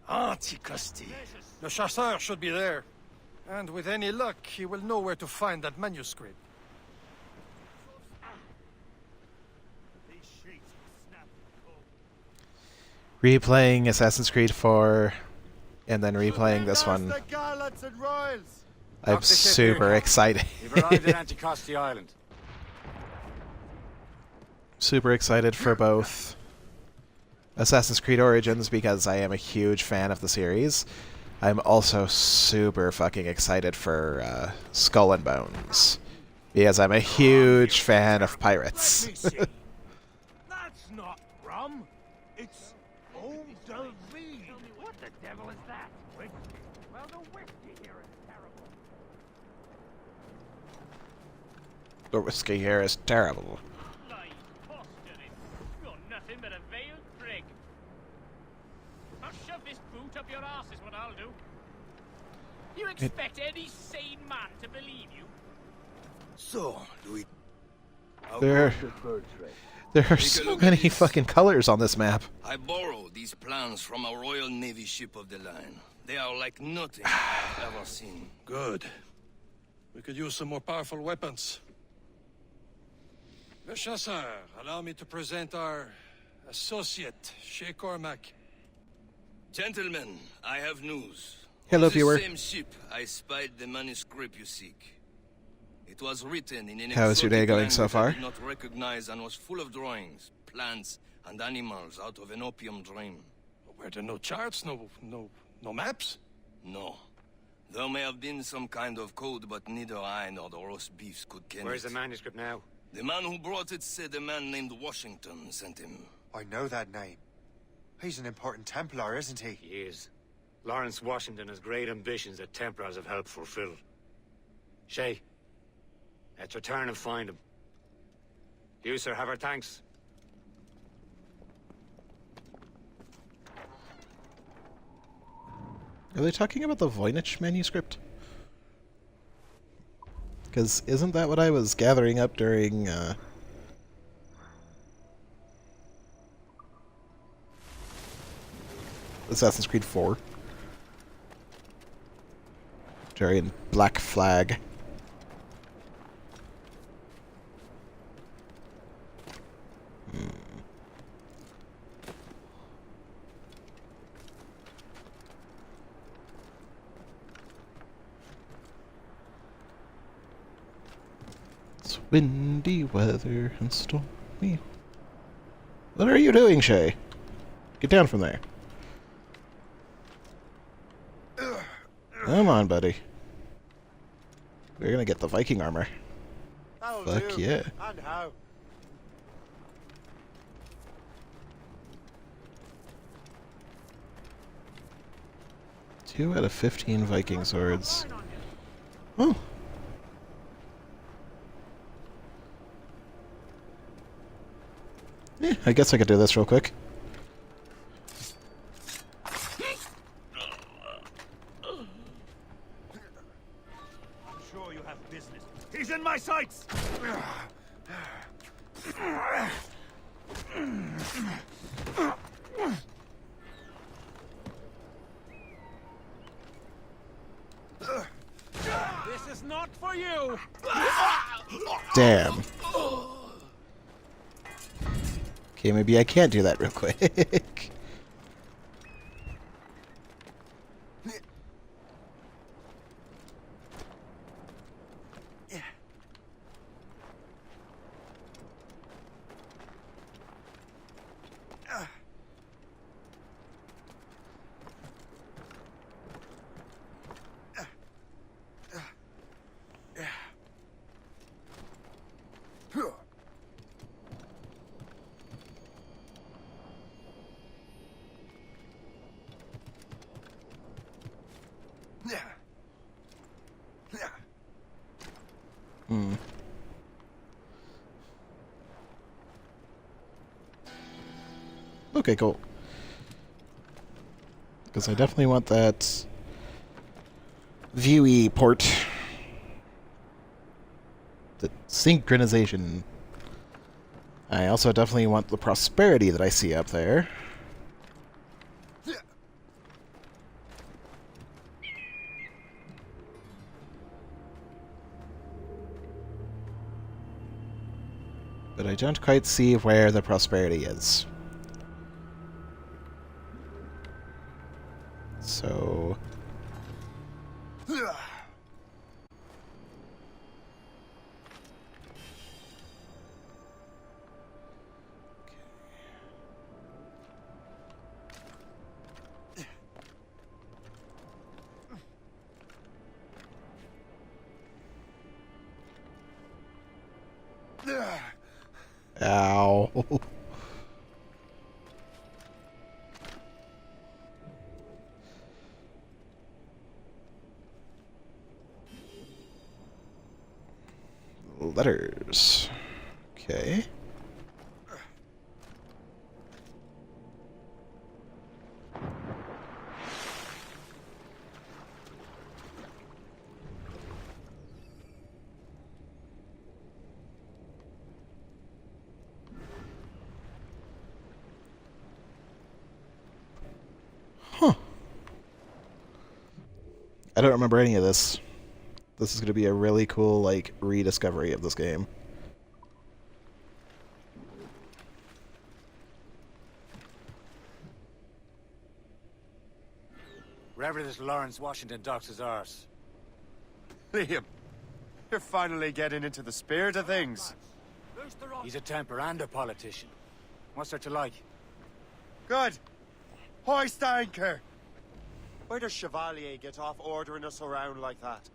Anticosti. Le Chasseur should be there. And with any luck, he will know where to find that manuscript. Replaying Assassin's Creed 4 and then replaying this one. The gallants and royals! I'm super excited. We've arrived at Anticosti Island. Super excited for both Assassin's Creed Origins because I am a huge fan of the series. I'm also super fucking excited for Skull and Bones because I'm a huge fan of pirates. That's not rum. It's Eau de Vie. What the devil is that? Well, the whiskey here is terrible. The whiskey here is terrible. You're nothing but a veiled prig. I'll shove this boot up your arse is what I'll do. You expect any sane man to believe you? So, Louis. There are so many fucking colors on this map. I borrowed these plans from a Royal Navy ship of the line. They are like nothing I've ever seen. Good. We could use some more powerful weapons. Le Chasseur, allow me to present our associate, Shay Cormac. Gentlemen, I have news. Hello, On viewer. the same ship, I spied the manuscript you seek. It was written in an How is your day exotic going so language I far? did not recognize and was full of drawings, plants, and animals out of an opium dream. Were there no charts, no maps? No. There may have been some kind of code, but neither I nor the roast beefs could ken Where's it. the manuscript now? The man who brought it said a man named Washington sent him. I know that name. He's an important Templar, isn't he? He is. Lawrence Washington has great ambitions that Templars have helped fulfill. Shay, let's return and find him. You, sir, have our thanks. Are they talking about the Voynich manuscript? Because isn't that what I was gathering up during Assassin's Creed 4? During Black Flag. It's windy weather and stormy. What are you doing, Shay? Get down from there. Come on, buddy. We're gonna get the Viking armor. That'll Fuck do. yeah. And how? Two out of 15 Viking swords. Oh. Yeah, I guess I could do this real quick. I'm sure you have business. He's in my sights! This is not for you! Damn. Okay, maybe I can't do that real quick. Hmm. Okay, cool. Because I definitely want that Vue port. The synchronization. I also definitely want the prosperity that I see up there. But I don't quite see where the prosperity is. So... Ow. Letters. Okay. Huh. I don't remember any of this. This is going to be a really cool, like, rediscovery of this game. Wherever this Lawrence Washington docks his arse. Liam, you're finally getting into the spirit of things. He's a temper and a politician. What's there to like? Good. Hoist anchor. Where does Chevalier get off ordering us around like that?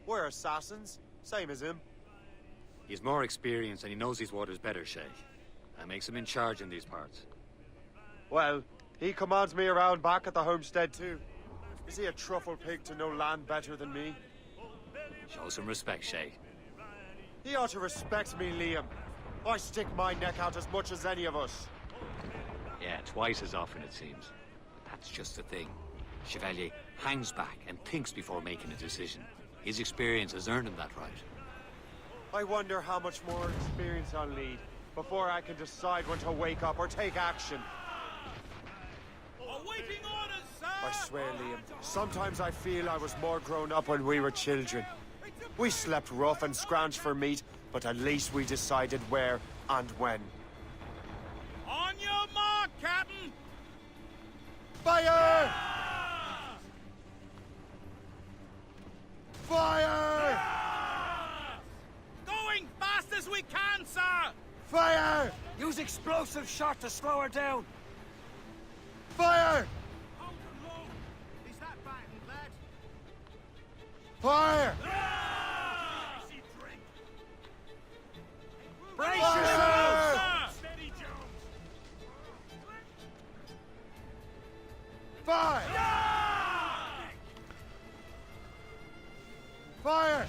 We're assassins, same as him. He's more experienced and he knows these waters better, Shay. That makes him in charge in these parts. Well, he commands me around back at the homestead too. Is he a truffle pig to know land better than me? Show some respect, Shay. He ought to respect me, Liam. I stick my neck out as much as any of us. Yeah, twice as often it seems. That's just the thing. Chevalier hangs back and thinks before making a decision. His experience has earned him that right. I wonder how much more experience I'll need before I can decide when to wake up or take action. Awaiting orders, sir! I swear, Liam, sometimes I feel I was more grown up when we were children. We slept rough and scrounged for meat, but at least we decided where and when. On your mark, Captain! Fire! Fire! Going fast as we can, sir! Fire! Use explosive shot to slow her down. Fire! Is that battened, lad? Fire! Brace Fire! yourselves! Steady, Jones! Fire! Fire!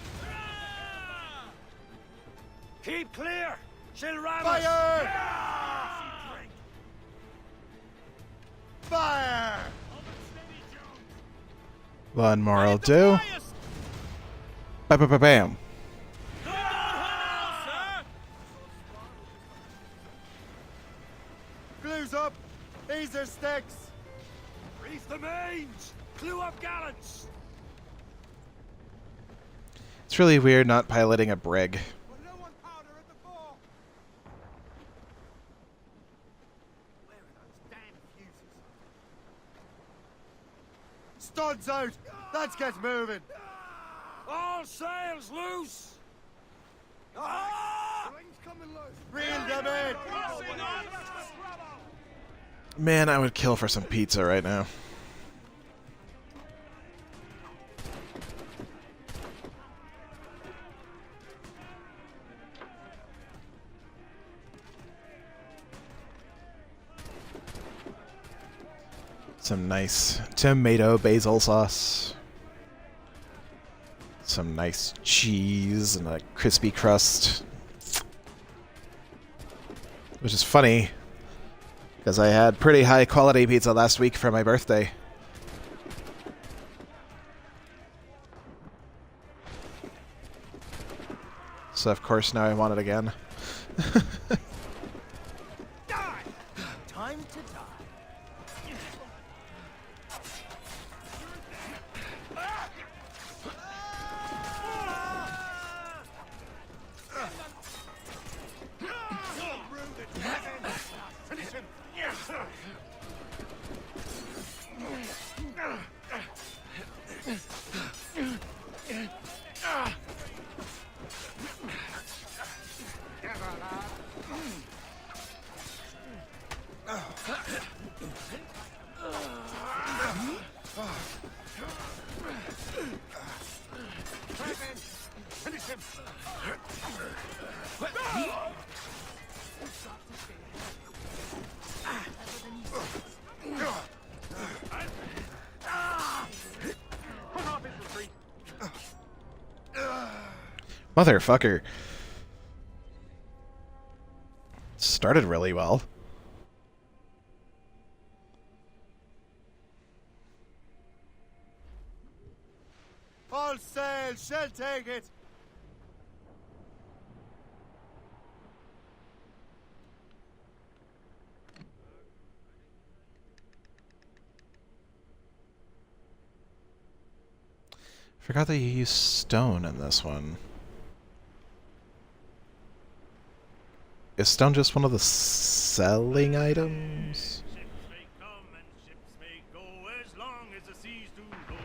Keep clear! She'll ram Fire! us! Fire! One more will do. Bam. Glues up! These are sticks! Reef the mains! Clue up gallants! It's really weird not piloting a brig. Studs out! Let's get moving! All sails loose! Reel them in! Man, I would kill for some pizza right now. Some nice tomato basil sauce. Some nice cheese and a crispy crust. Which is funny, because I had pretty high quality pizza last week for my birthday. So of course now I want it again. Time to die. Motherfucker. Started really well. All sail! Shall take it! Forgot that you use stone in this one. Is stone just one of the selling items? Ships may come and ships may go as long as the seas do roll.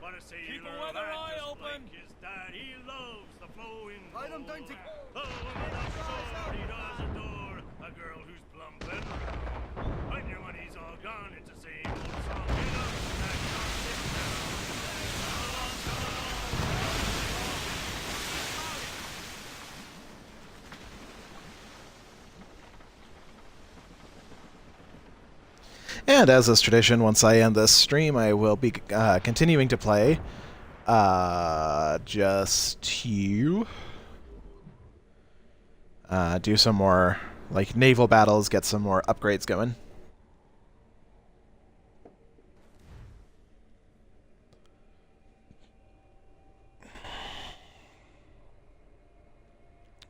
But a sailor keep a weather eye open. Like his dad, he loves the flowing. Item down to the woman of sword he does adore. A girl who's plump and round. When your money's all gone, it's the same old song. Get up and sit down. And as is tradition, once I end this stream, I will be continuing to play. Just you. Do some more, like, naval battles, get some more upgrades going.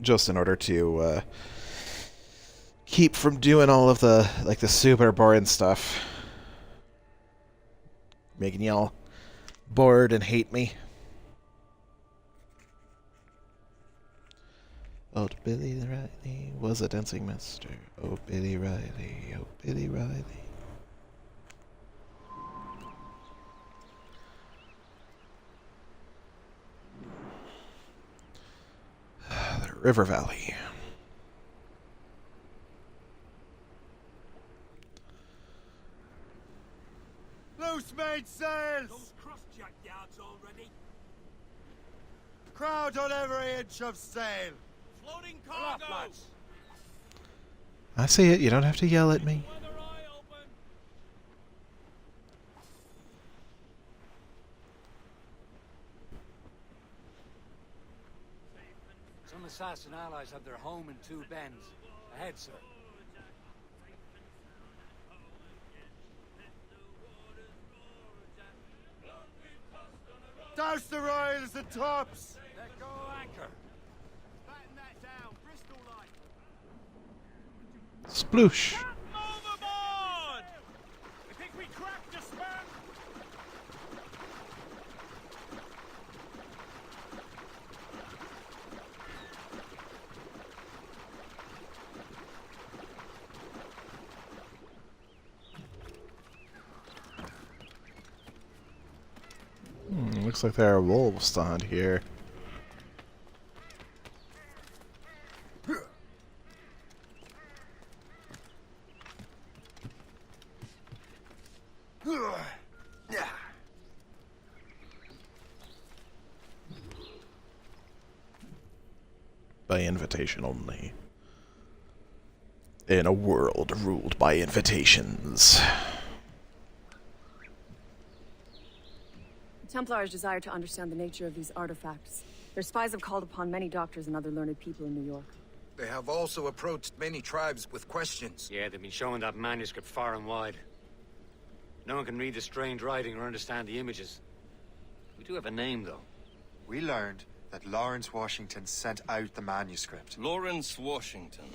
Just in order to keep from doing all of the, like, the super boring stuff. Making y'all bored and hate me. Old Billy Riley was a dancing master. Oh, Billy Riley, oh, Billy Riley. The River Valley. Ship's made sails! Those cross-jack yards already. Crowd on every inch of sail! Floating cargo! I see it. You don't have to yell at me. Some assassin allies have their home in Two Bends. Ahead, sir. Douse the royals and tops! Let go anchor. Batten that down, Bristol light. Sploosh. Overboard! You think we cracked the span? Looks like there are wolves to hunt here. By invitation only. In a world ruled by invitations. Templars desire to understand the nature of these artifacts. Their spies have called upon many doctors and other learned people in New York. They have also approached many tribes with questions. Yeah, they've been showing that manuscript far and wide. No one can read the strange writing or understand the images. We do have a name, though. We learned that Lawrence Washington sent out the manuscript. Lawrence Washington.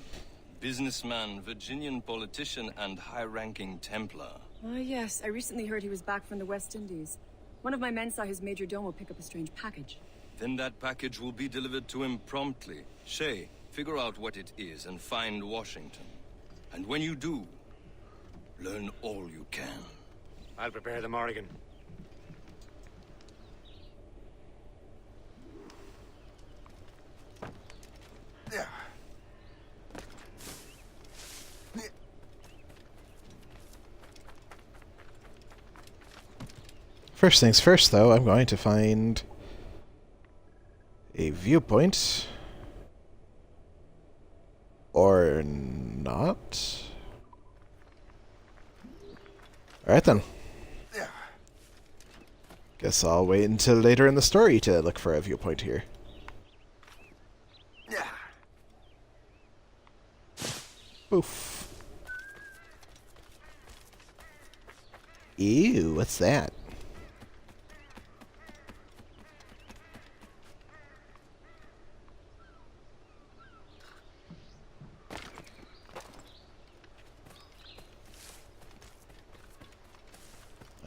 Businessman, Virginian politician, and high-ranking Templar. Yes, I recently heard he was back from the West Indies. One of my men saw his major domo pick up a strange package. Then that package will be delivered to him promptly. Shay, figure out what it is and find Washington. And when you do, learn all you can. I'll prepare the Morrigan. Yeah. First things first, though, I'm going to find a viewpoint. Or not. Alright then. Yeah. Guess I'll wait until later in the story to look for a viewpoint here. Yeah. Oof. Ew, what's that?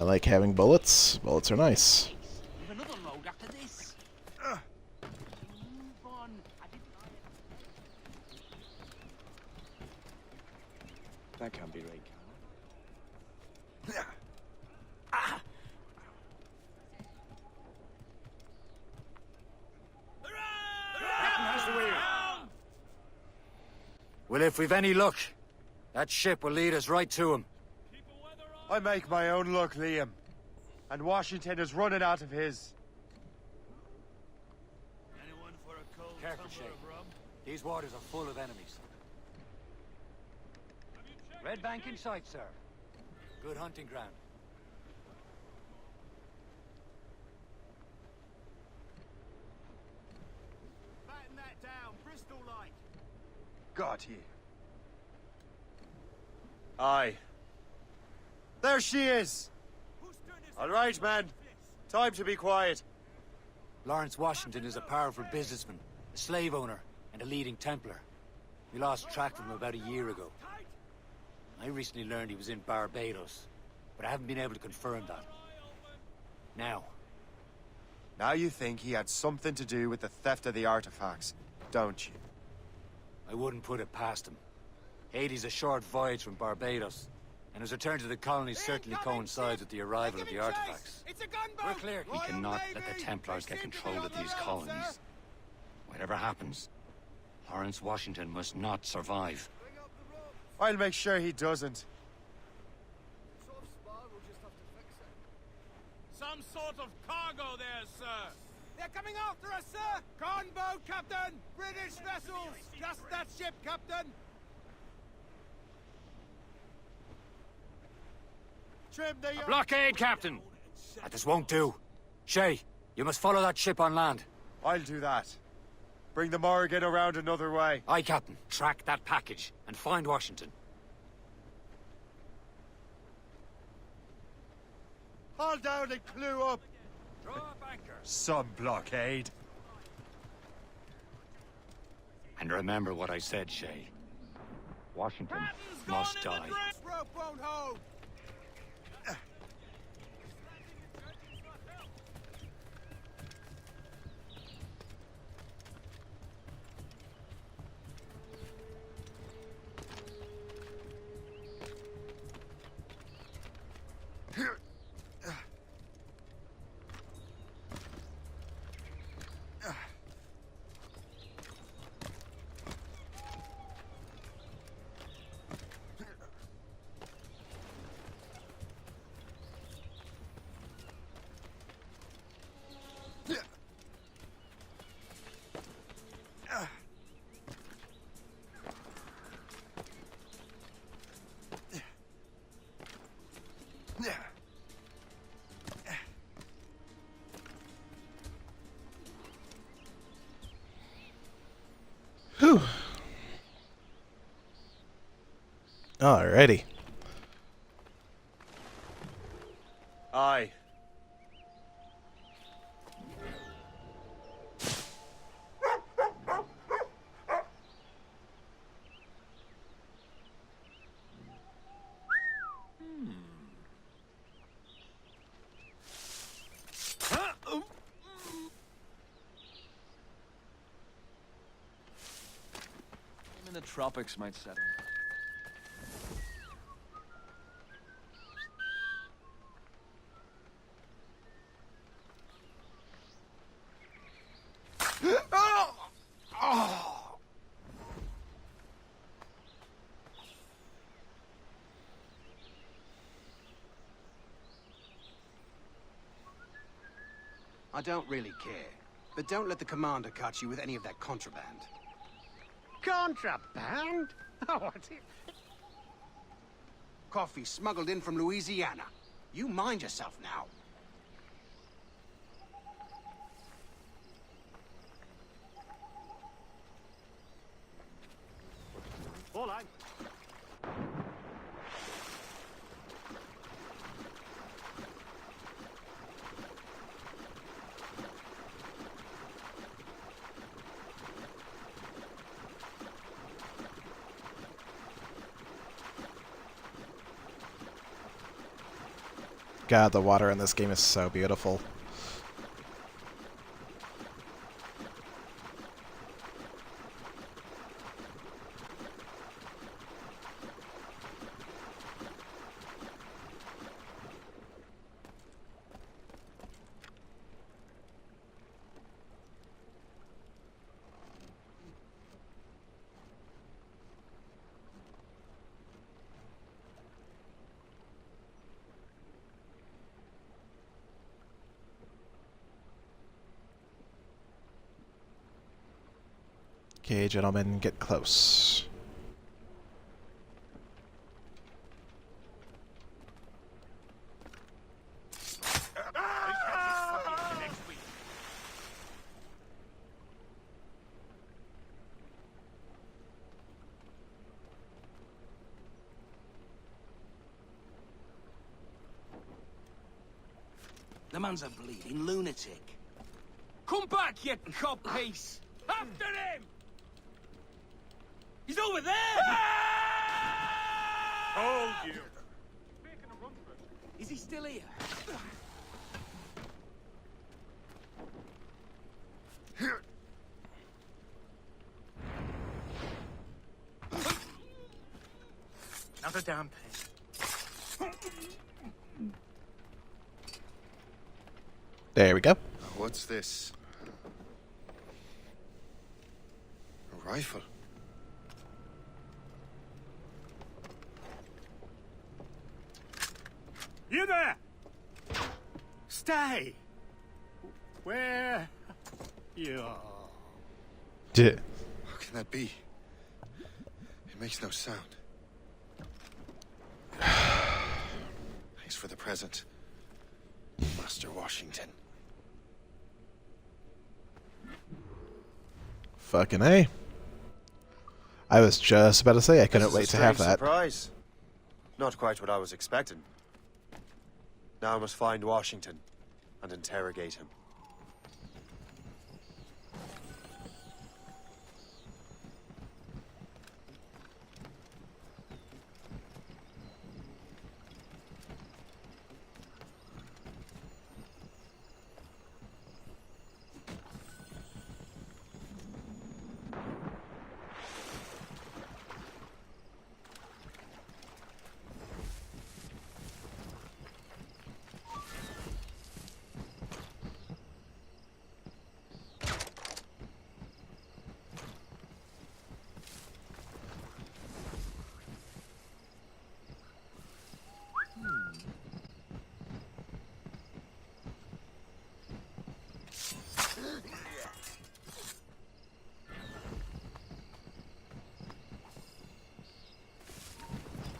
I like having bullets. Bullets are nice. We've another load after this. Move on. That can't be right, can Yeah. Captain has the wheel. Well, if we've any luck, that ship will lead us right to him. I make my own luck, Liam. And Washington is running out of his. Anyone for a cold Careful, tumbler Shay. of rum? These waters are full of enemies. Red Bank in sight, sir. Good hunting ground. Batten that down, Bristol light. Got you. Aye. There she is! All right, man. Time to be quiet. Lawrence Washington is a powerful businessman, a slave owner, and a leading Templar. We lost track of him about a year ago. I recently learned he was in Barbados, but I haven't been able to confirm that. Now You think he had something to do with the theft of the artifacts, don't you? I wouldn't put it past him. Haiti's a short voyage from Barbados, and his return to the colonies certainly coincides with the arrival of the artifacts. We're clear. We cannot let the Templars get control of these colonies. Whatever happens, Lawrence Washington must not survive. I'll make sure he doesn't. some sort of cargo there, sir. They're coming after us, sir! Gunboat, Captain! British vessels! Just that ship, Captain! Trim the A blockade, Captain! This won't do. Shay, you must follow that ship on land. I'll do that. Bring the Morrigan around another way. Aye, Captain. Track that package and find Washington. Haul down and clue up. Draw up anchor. Some blockade. And remember what I said, Shay. Washington must die. Rope won't hold! Whew. Alrighty. Aye. In the tropics might settle. I don't really care. But don't let the commander catch you with any of that contraband. Contraband? Oh, what's it? Coffee smuggled in from Louisiana. You mind yourself now. All right. God, the water in this game is so beautiful. Okay, gentlemen, get close. The man's a bleeding lunatic. Come back, you cop-piece! After him! He's over there! Hold you! Is he still here? Another damn thing. There we go. What's this? A rifle. You there! Stay! Where you are. Yeah. How can that be? It makes no sound. Thanks for the present, Master Washington. Fucking A. I was just about to say I couldn't wait to have that. Surprise. Not quite what I was expecting. Now I must find Washington and interrogate him.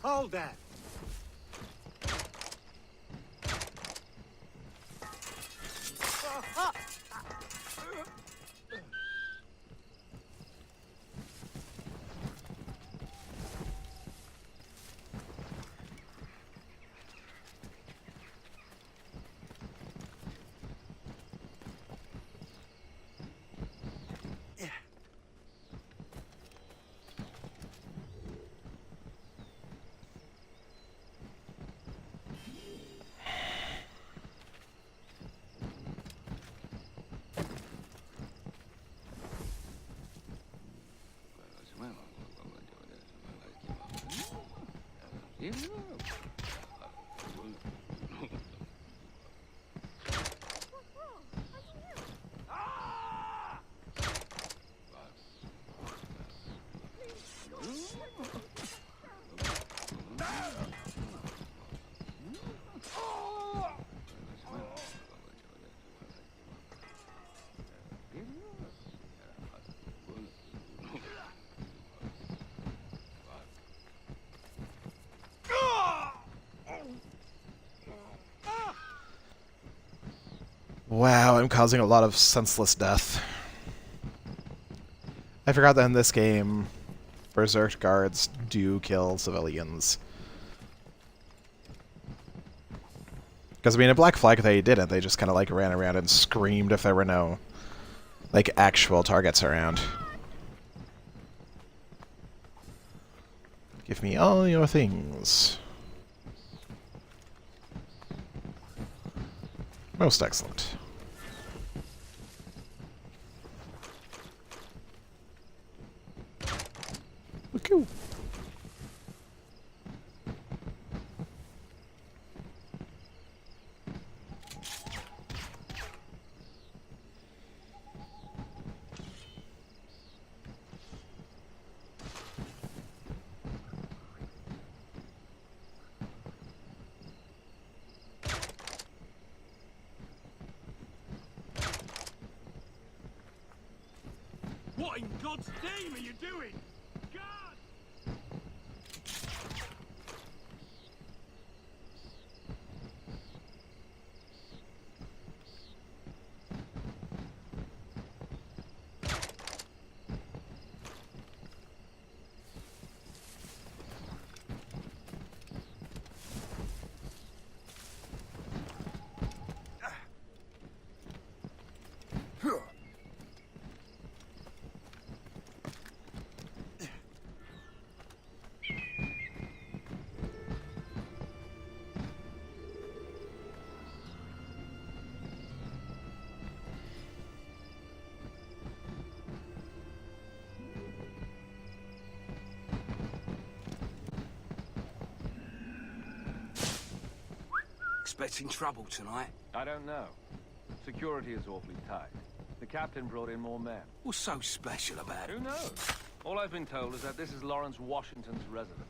Hold that. Wow, I'm causing a lot of senseless death. I forgot that in this game, Berserk guards do kill civilians. Because, I mean, in Black Flag they didn't. They just kind of, like, ran around and screamed if there were no, like, actual targets around. Give me all your things. Most excellent. Woohoo! What in God's name are you doing? God! Expecting trouble tonight? I don't know. Security is awfully tight. The captain brought in more men. What's so special about it? Who knows? All I've been told is that this is Lawrence Washington's residence.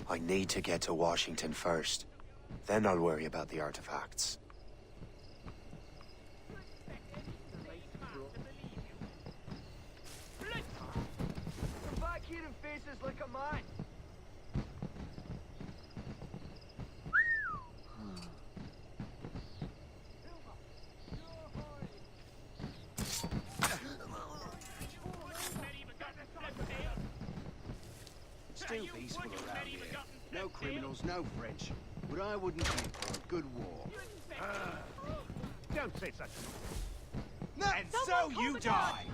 I need to get to Washington first. Then I'll worry about the artifacts. Come back here and face us like a man. Still peaceful around here. No criminals, no French. But I wouldn't be for a good war. Don't say such a And so you die!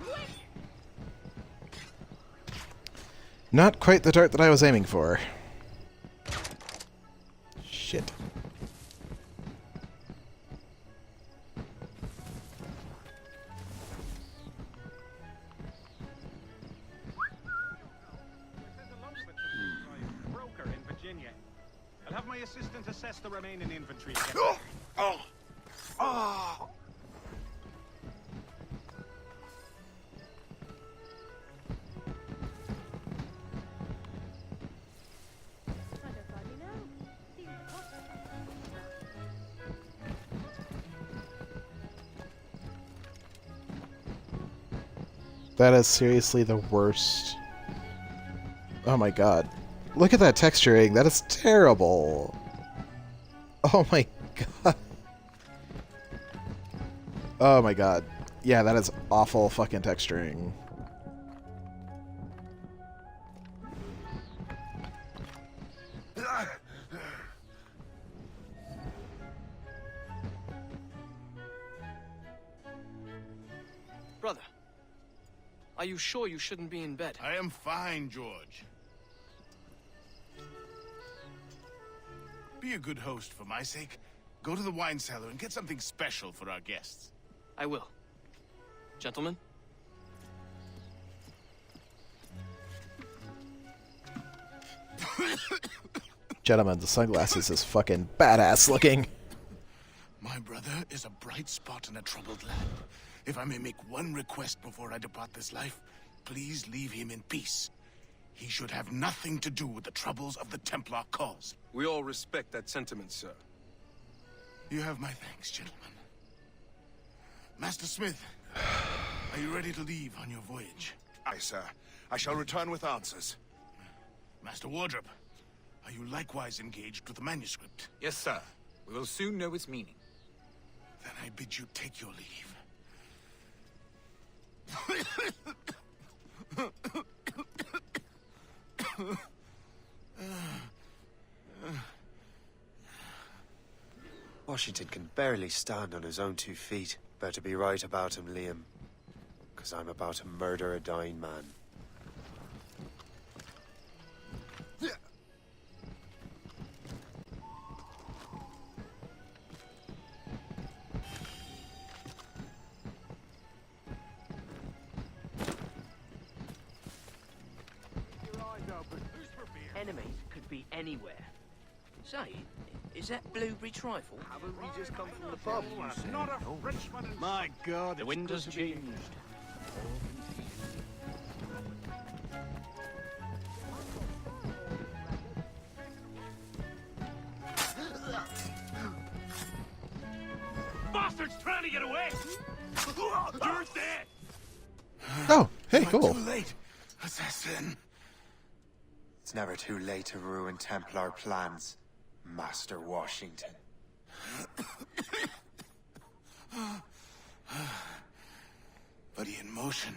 Not quite the dart that I was aiming for. Shit. Broker in Virginia. I'll have my assistant assess the remaining inventory. That is seriously the worst. Oh my god. Look at that texturing. That is terrible. Oh my god. Oh my god. Yeah, that is awful fucking texturing. Brother, are you sure you shouldn't be in bed? I am fine, George. Be a good host for my sake. Go to the wine cellar and get something special for our guests. I will. Gentlemen? Gentlemen, the sunglasses is fucking badass looking. My brother is a bright spot in a troubled land. If I may make one request before I depart this life, please leave him in peace. He should have nothing to do with the troubles of the Templar cause. We all respect that sentiment, sir. You have my thanks, gentlemen. Master Smith, are you ready to leave on your voyage? Aye, sir. I shall return with answers. Master Wardrop, are you likewise engaged with the manuscript? Yes, sir. We will soon know its meaning. Then I bid you take your leave. Washington can barely stand on his own 2 feet. Better be right about him, Liam. Because I'm about to murder a dying man. Enemies could be anywhere. Say, is that blueberry trifle? Haven't we just come from the pub, you say? Not a Frenchman. My God, The wind has changed. Bastard's trying to get away! You're dead! Oh, hey, Not cool. Too late, assassin. It's never too late to ruin Templar plans, Master Washington. But in motion,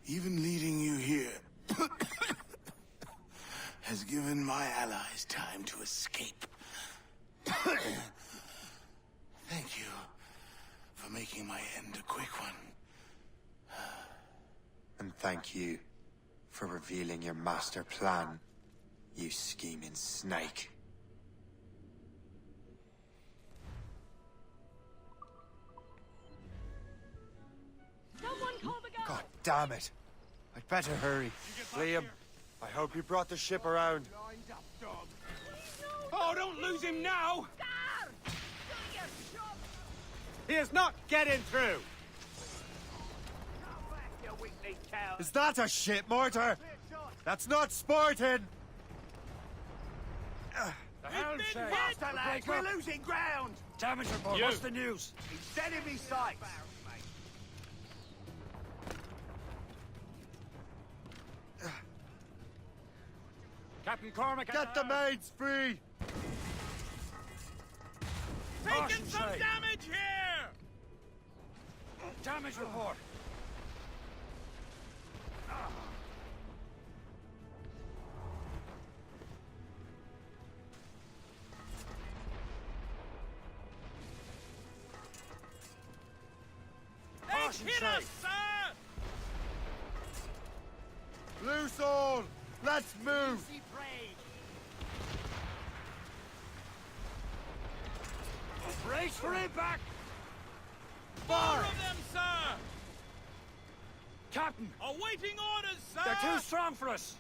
even leading you here, has given my allies time to escape. Thank you for making my end a quick one. And thank you for revealing your master plan, you scheming snake. God damn it. I'd better hurry. Liam, I hope you brought the ship around. Oh, don't lose him now! He is not getting through! Is that a ship mortar? That's not sporting! hell, been Shay? hit! Faster, lads! We're losing ground! Damage report, what's the news? He's dead in me sights! Captain Cormac... Get the maids free! Taking some damage here! Damage report. They've hit us, sir! Loose all! Let's move! Brace for impact! More of them, sir! Captain! Awaiting orders, sir! They're too strong for us!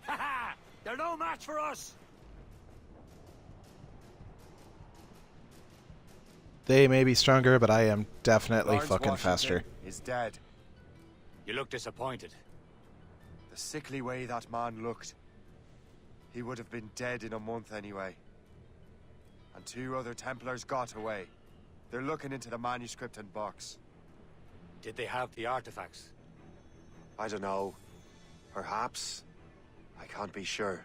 Ha ha! They're no match for us! They may be stronger, but I am definitely Lawrence fucking Washington faster. is dead. You look disappointed. The sickly way that man looked. He would have been dead in a month anyway. And 2 other Templars got away. They're looking into the manuscript and box. Did they have the artifacts? I don't know. Perhaps. I can't be sure.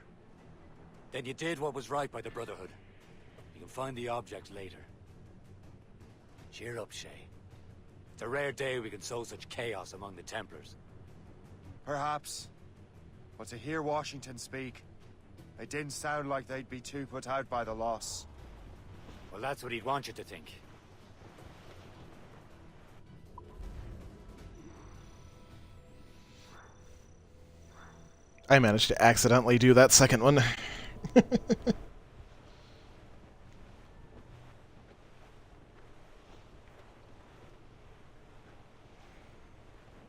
Then you did what was right by the Brotherhood. You can find the object later. Cheer up, Shay. It's a rare day we can sow such chaos among the Templars. Perhaps. But to hear Washington speak, it didn't sound like they'd be too put out by the loss. Well, that's what he'd want you to think. I managed to accidentally do that second one.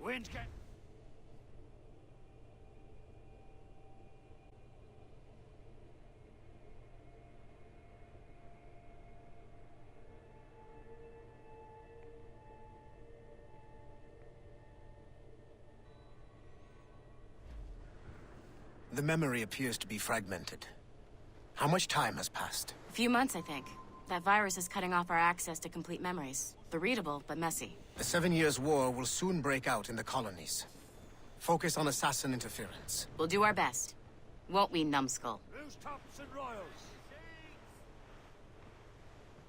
Wind can... The memory appears to be fragmented. How much time has passed? A few months, I think. That virus is cutting off our access to complete memories. They're readable, but messy. The 7 Years' War will soon break out in the colonies. Focus on assassin interference. We'll do our best. Won't we, numbskull? Rooftops and royals.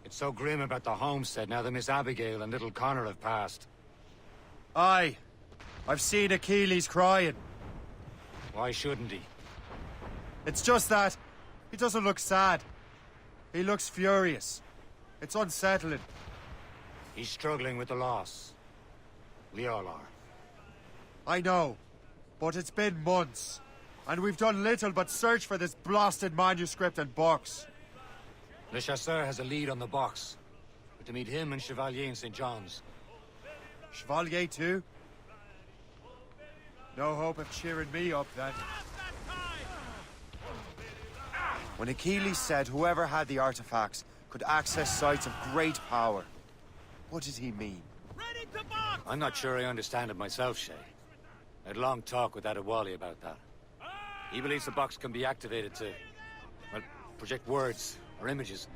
It's so grim about the homestead now that Miss Abigail and little Connor have passed. Aye. I've seen Achilles crying. Why shouldn't he? It's just that he doesn't look sad. He looks furious. It's unsettling. He's struggling with the loss. We all are. I know, but it's been months, and we've done little but search for this blasted manuscript and box. Le Chasseur has a lead on the box. But to meet him and Chevalier in St. John's. Chevalier too? No hope of cheering me up then. When Achilles said whoever had the artifacts could access sites of great power, what did he mean? I'm not sure I understand it myself, Shay. I had a long talk with Adewale about that. He believes the box can be activated to, well, project words or images.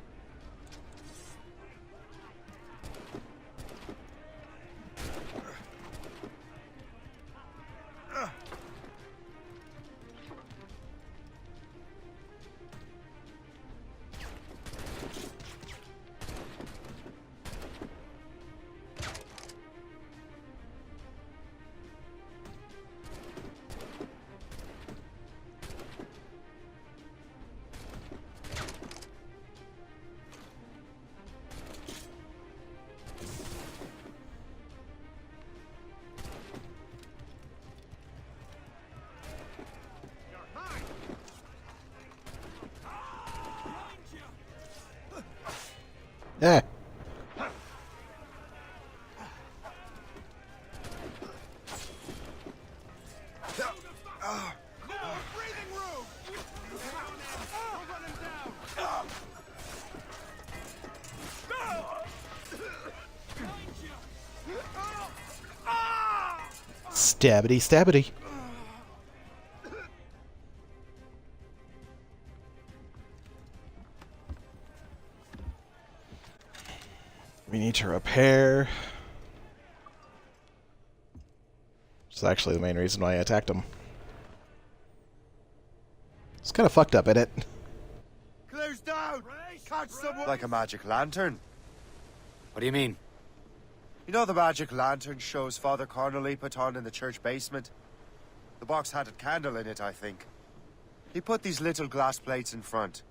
Yeah. Stabbity stabbity. to repair. Which is actually the main reason why I attacked him. It's kind of fucked up, isn't it? Clues down! Catch someone! Like a magic lantern. What do you mean? You know the magic lantern shows Father Connolly put on in the church basement? The box had a candle in it, I think. He put these little glass plates in front.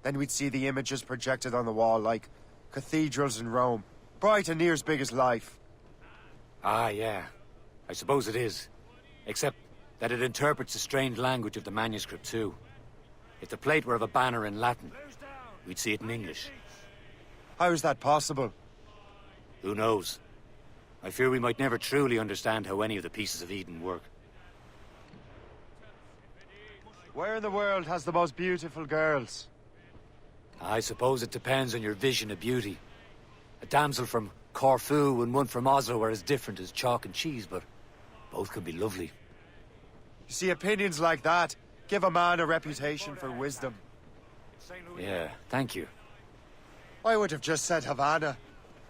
Then we'd see the images projected on the wall like cathedrals in Rome. Bright and near as big as life. Ah, yeah. I suppose it is. Except that it interprets the strange language of the manuscript, too. If the plate were of a banner in Latin, we'd see it in English. How is that possible? Who knows? I fear we might never truly understand how any of the pieces of Eden work. Where in the world has the most beautiful girls? I suppose it depends on your vision of beauty. A damsel from Corfu and one from Oslo are as different as chalk and cheese, but both can be lovely. You see, opinions like that give a man a reputation for wisdom. Yeah, thank you. I would have just said Havana.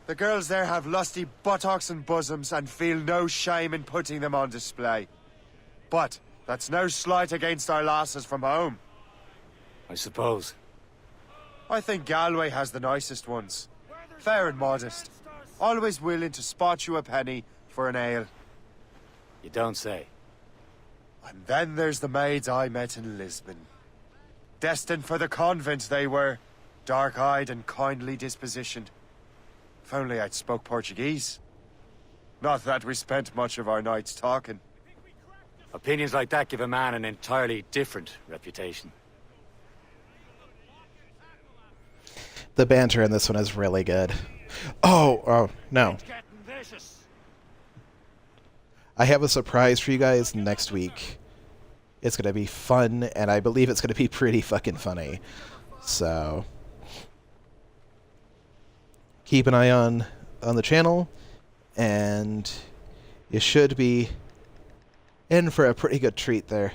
The girls there have lusty buttocks and bosoms and feel no shame in putting them on display. But that's no slight against our lasses from home. I suppose. I think Galway has the nicest ones. Fair and modest. Always willing to spot you a penny for an ale. You don't say. And then there's the maids I met in Lisbon. Destined for the convent they were. Dark-eyed and kindly dispositioned. If only I'd spoke Portuguese. Not that we spent much of our nights talking. Opinions like that give a man an entirely different reputation. The banter in this one is really good. Oh, no. I have a surprise for you guys next week. It's going to be fun, and I believe it's going to be pretty fucking funny. So keep an eye on the channel, and you should be in for a pretty good treat there.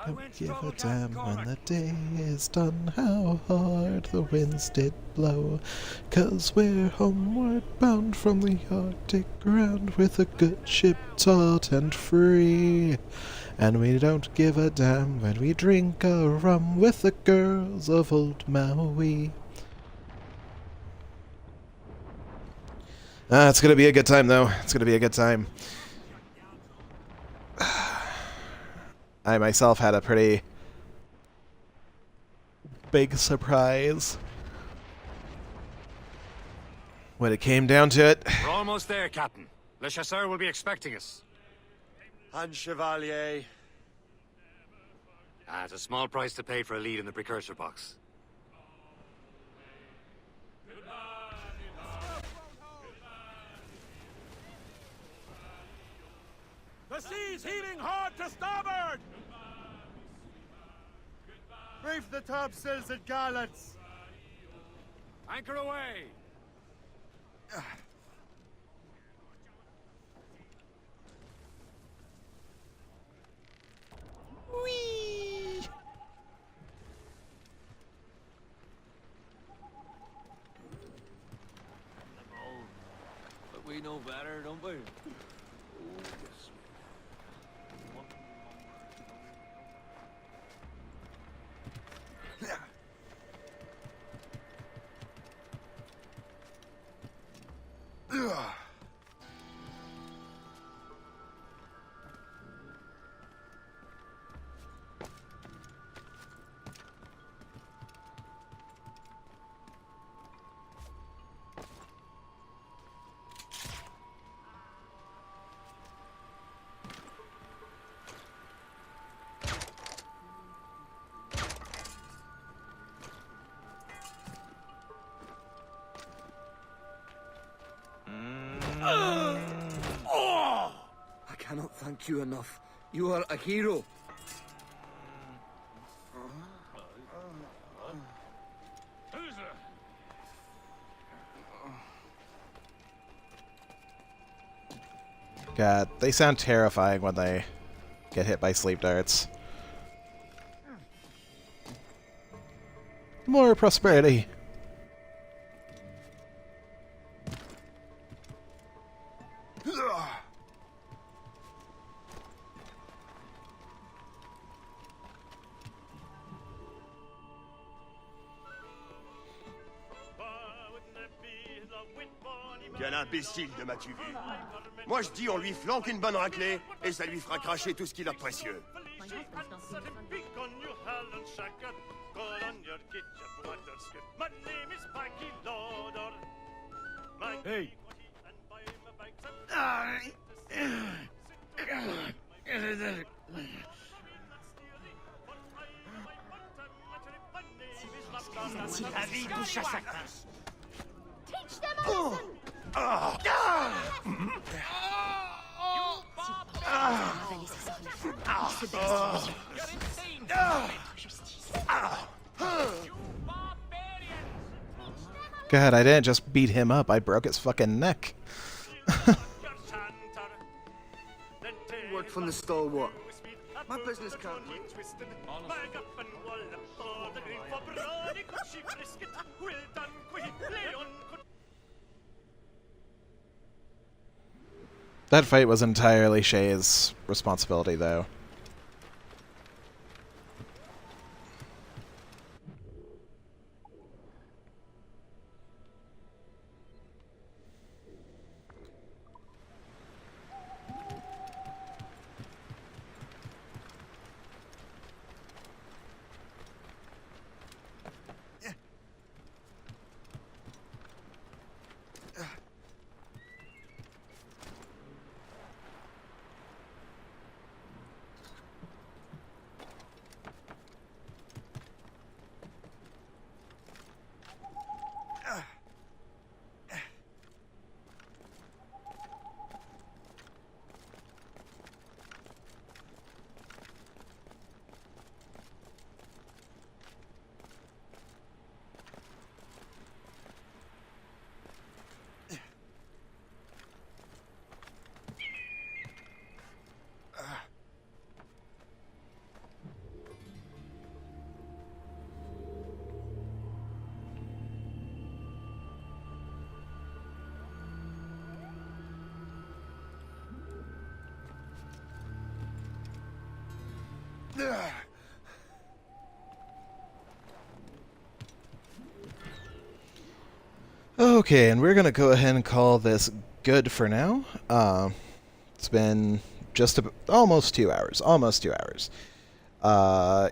Don't give a damn when the day is done, how hard the winds did blow, 'cause we're homeward bound from the Arctic ground with a good ship taut and free. And we don't give a damn when we drink our rum with the girls of old Maui. It's gonna be a good time, though. It's gonna be a good time. I myself had a pretty big surprise when it came down to it. We're almost there, Captain. Le Chasseur will be expecting us. And Chevalier. It's a small price to pay for a lead in the precursor box. The sea's heaving hard to starboard! Reef the topsails and gallants! Anchor away! Whee! But we know better, don't we? I cannot thank you enough. You are a hero. God, they sound terrifying when they get hit by sleep darts. More prosperity. Quel imbécile de m'as-tu vu? Moi je dis on lui flanque une bonne raclée et ça lui fera cracher tout ce qu'il a de précieux. Hey! La vie touche à sa fin. Teach them a lesson! God, I didn't just beat him up, I broke his fucking neck. Work from the stalwart. My business card. That fight was entirely Shay's responsibility, though. Okay, and we're gonna go ahead and call this good for now. It's been just almost 2 hours. Almost 2 hours.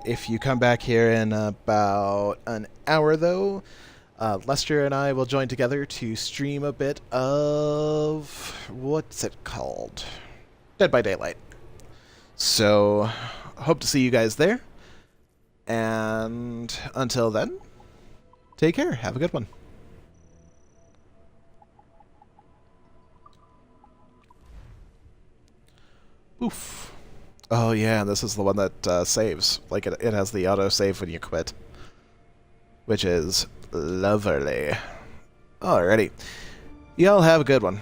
If you come back here in about an hour, though, Lester and I will join together to stream a bit of... what's it called? Dead by Daylight. So, hope to see you guys there. And until then, take care. Have a good one. Oof. Oh yeah, this is the one that saves. Like, it has the auto-save when you quit. Which is lovely. Alrighty. Y'all have a good one.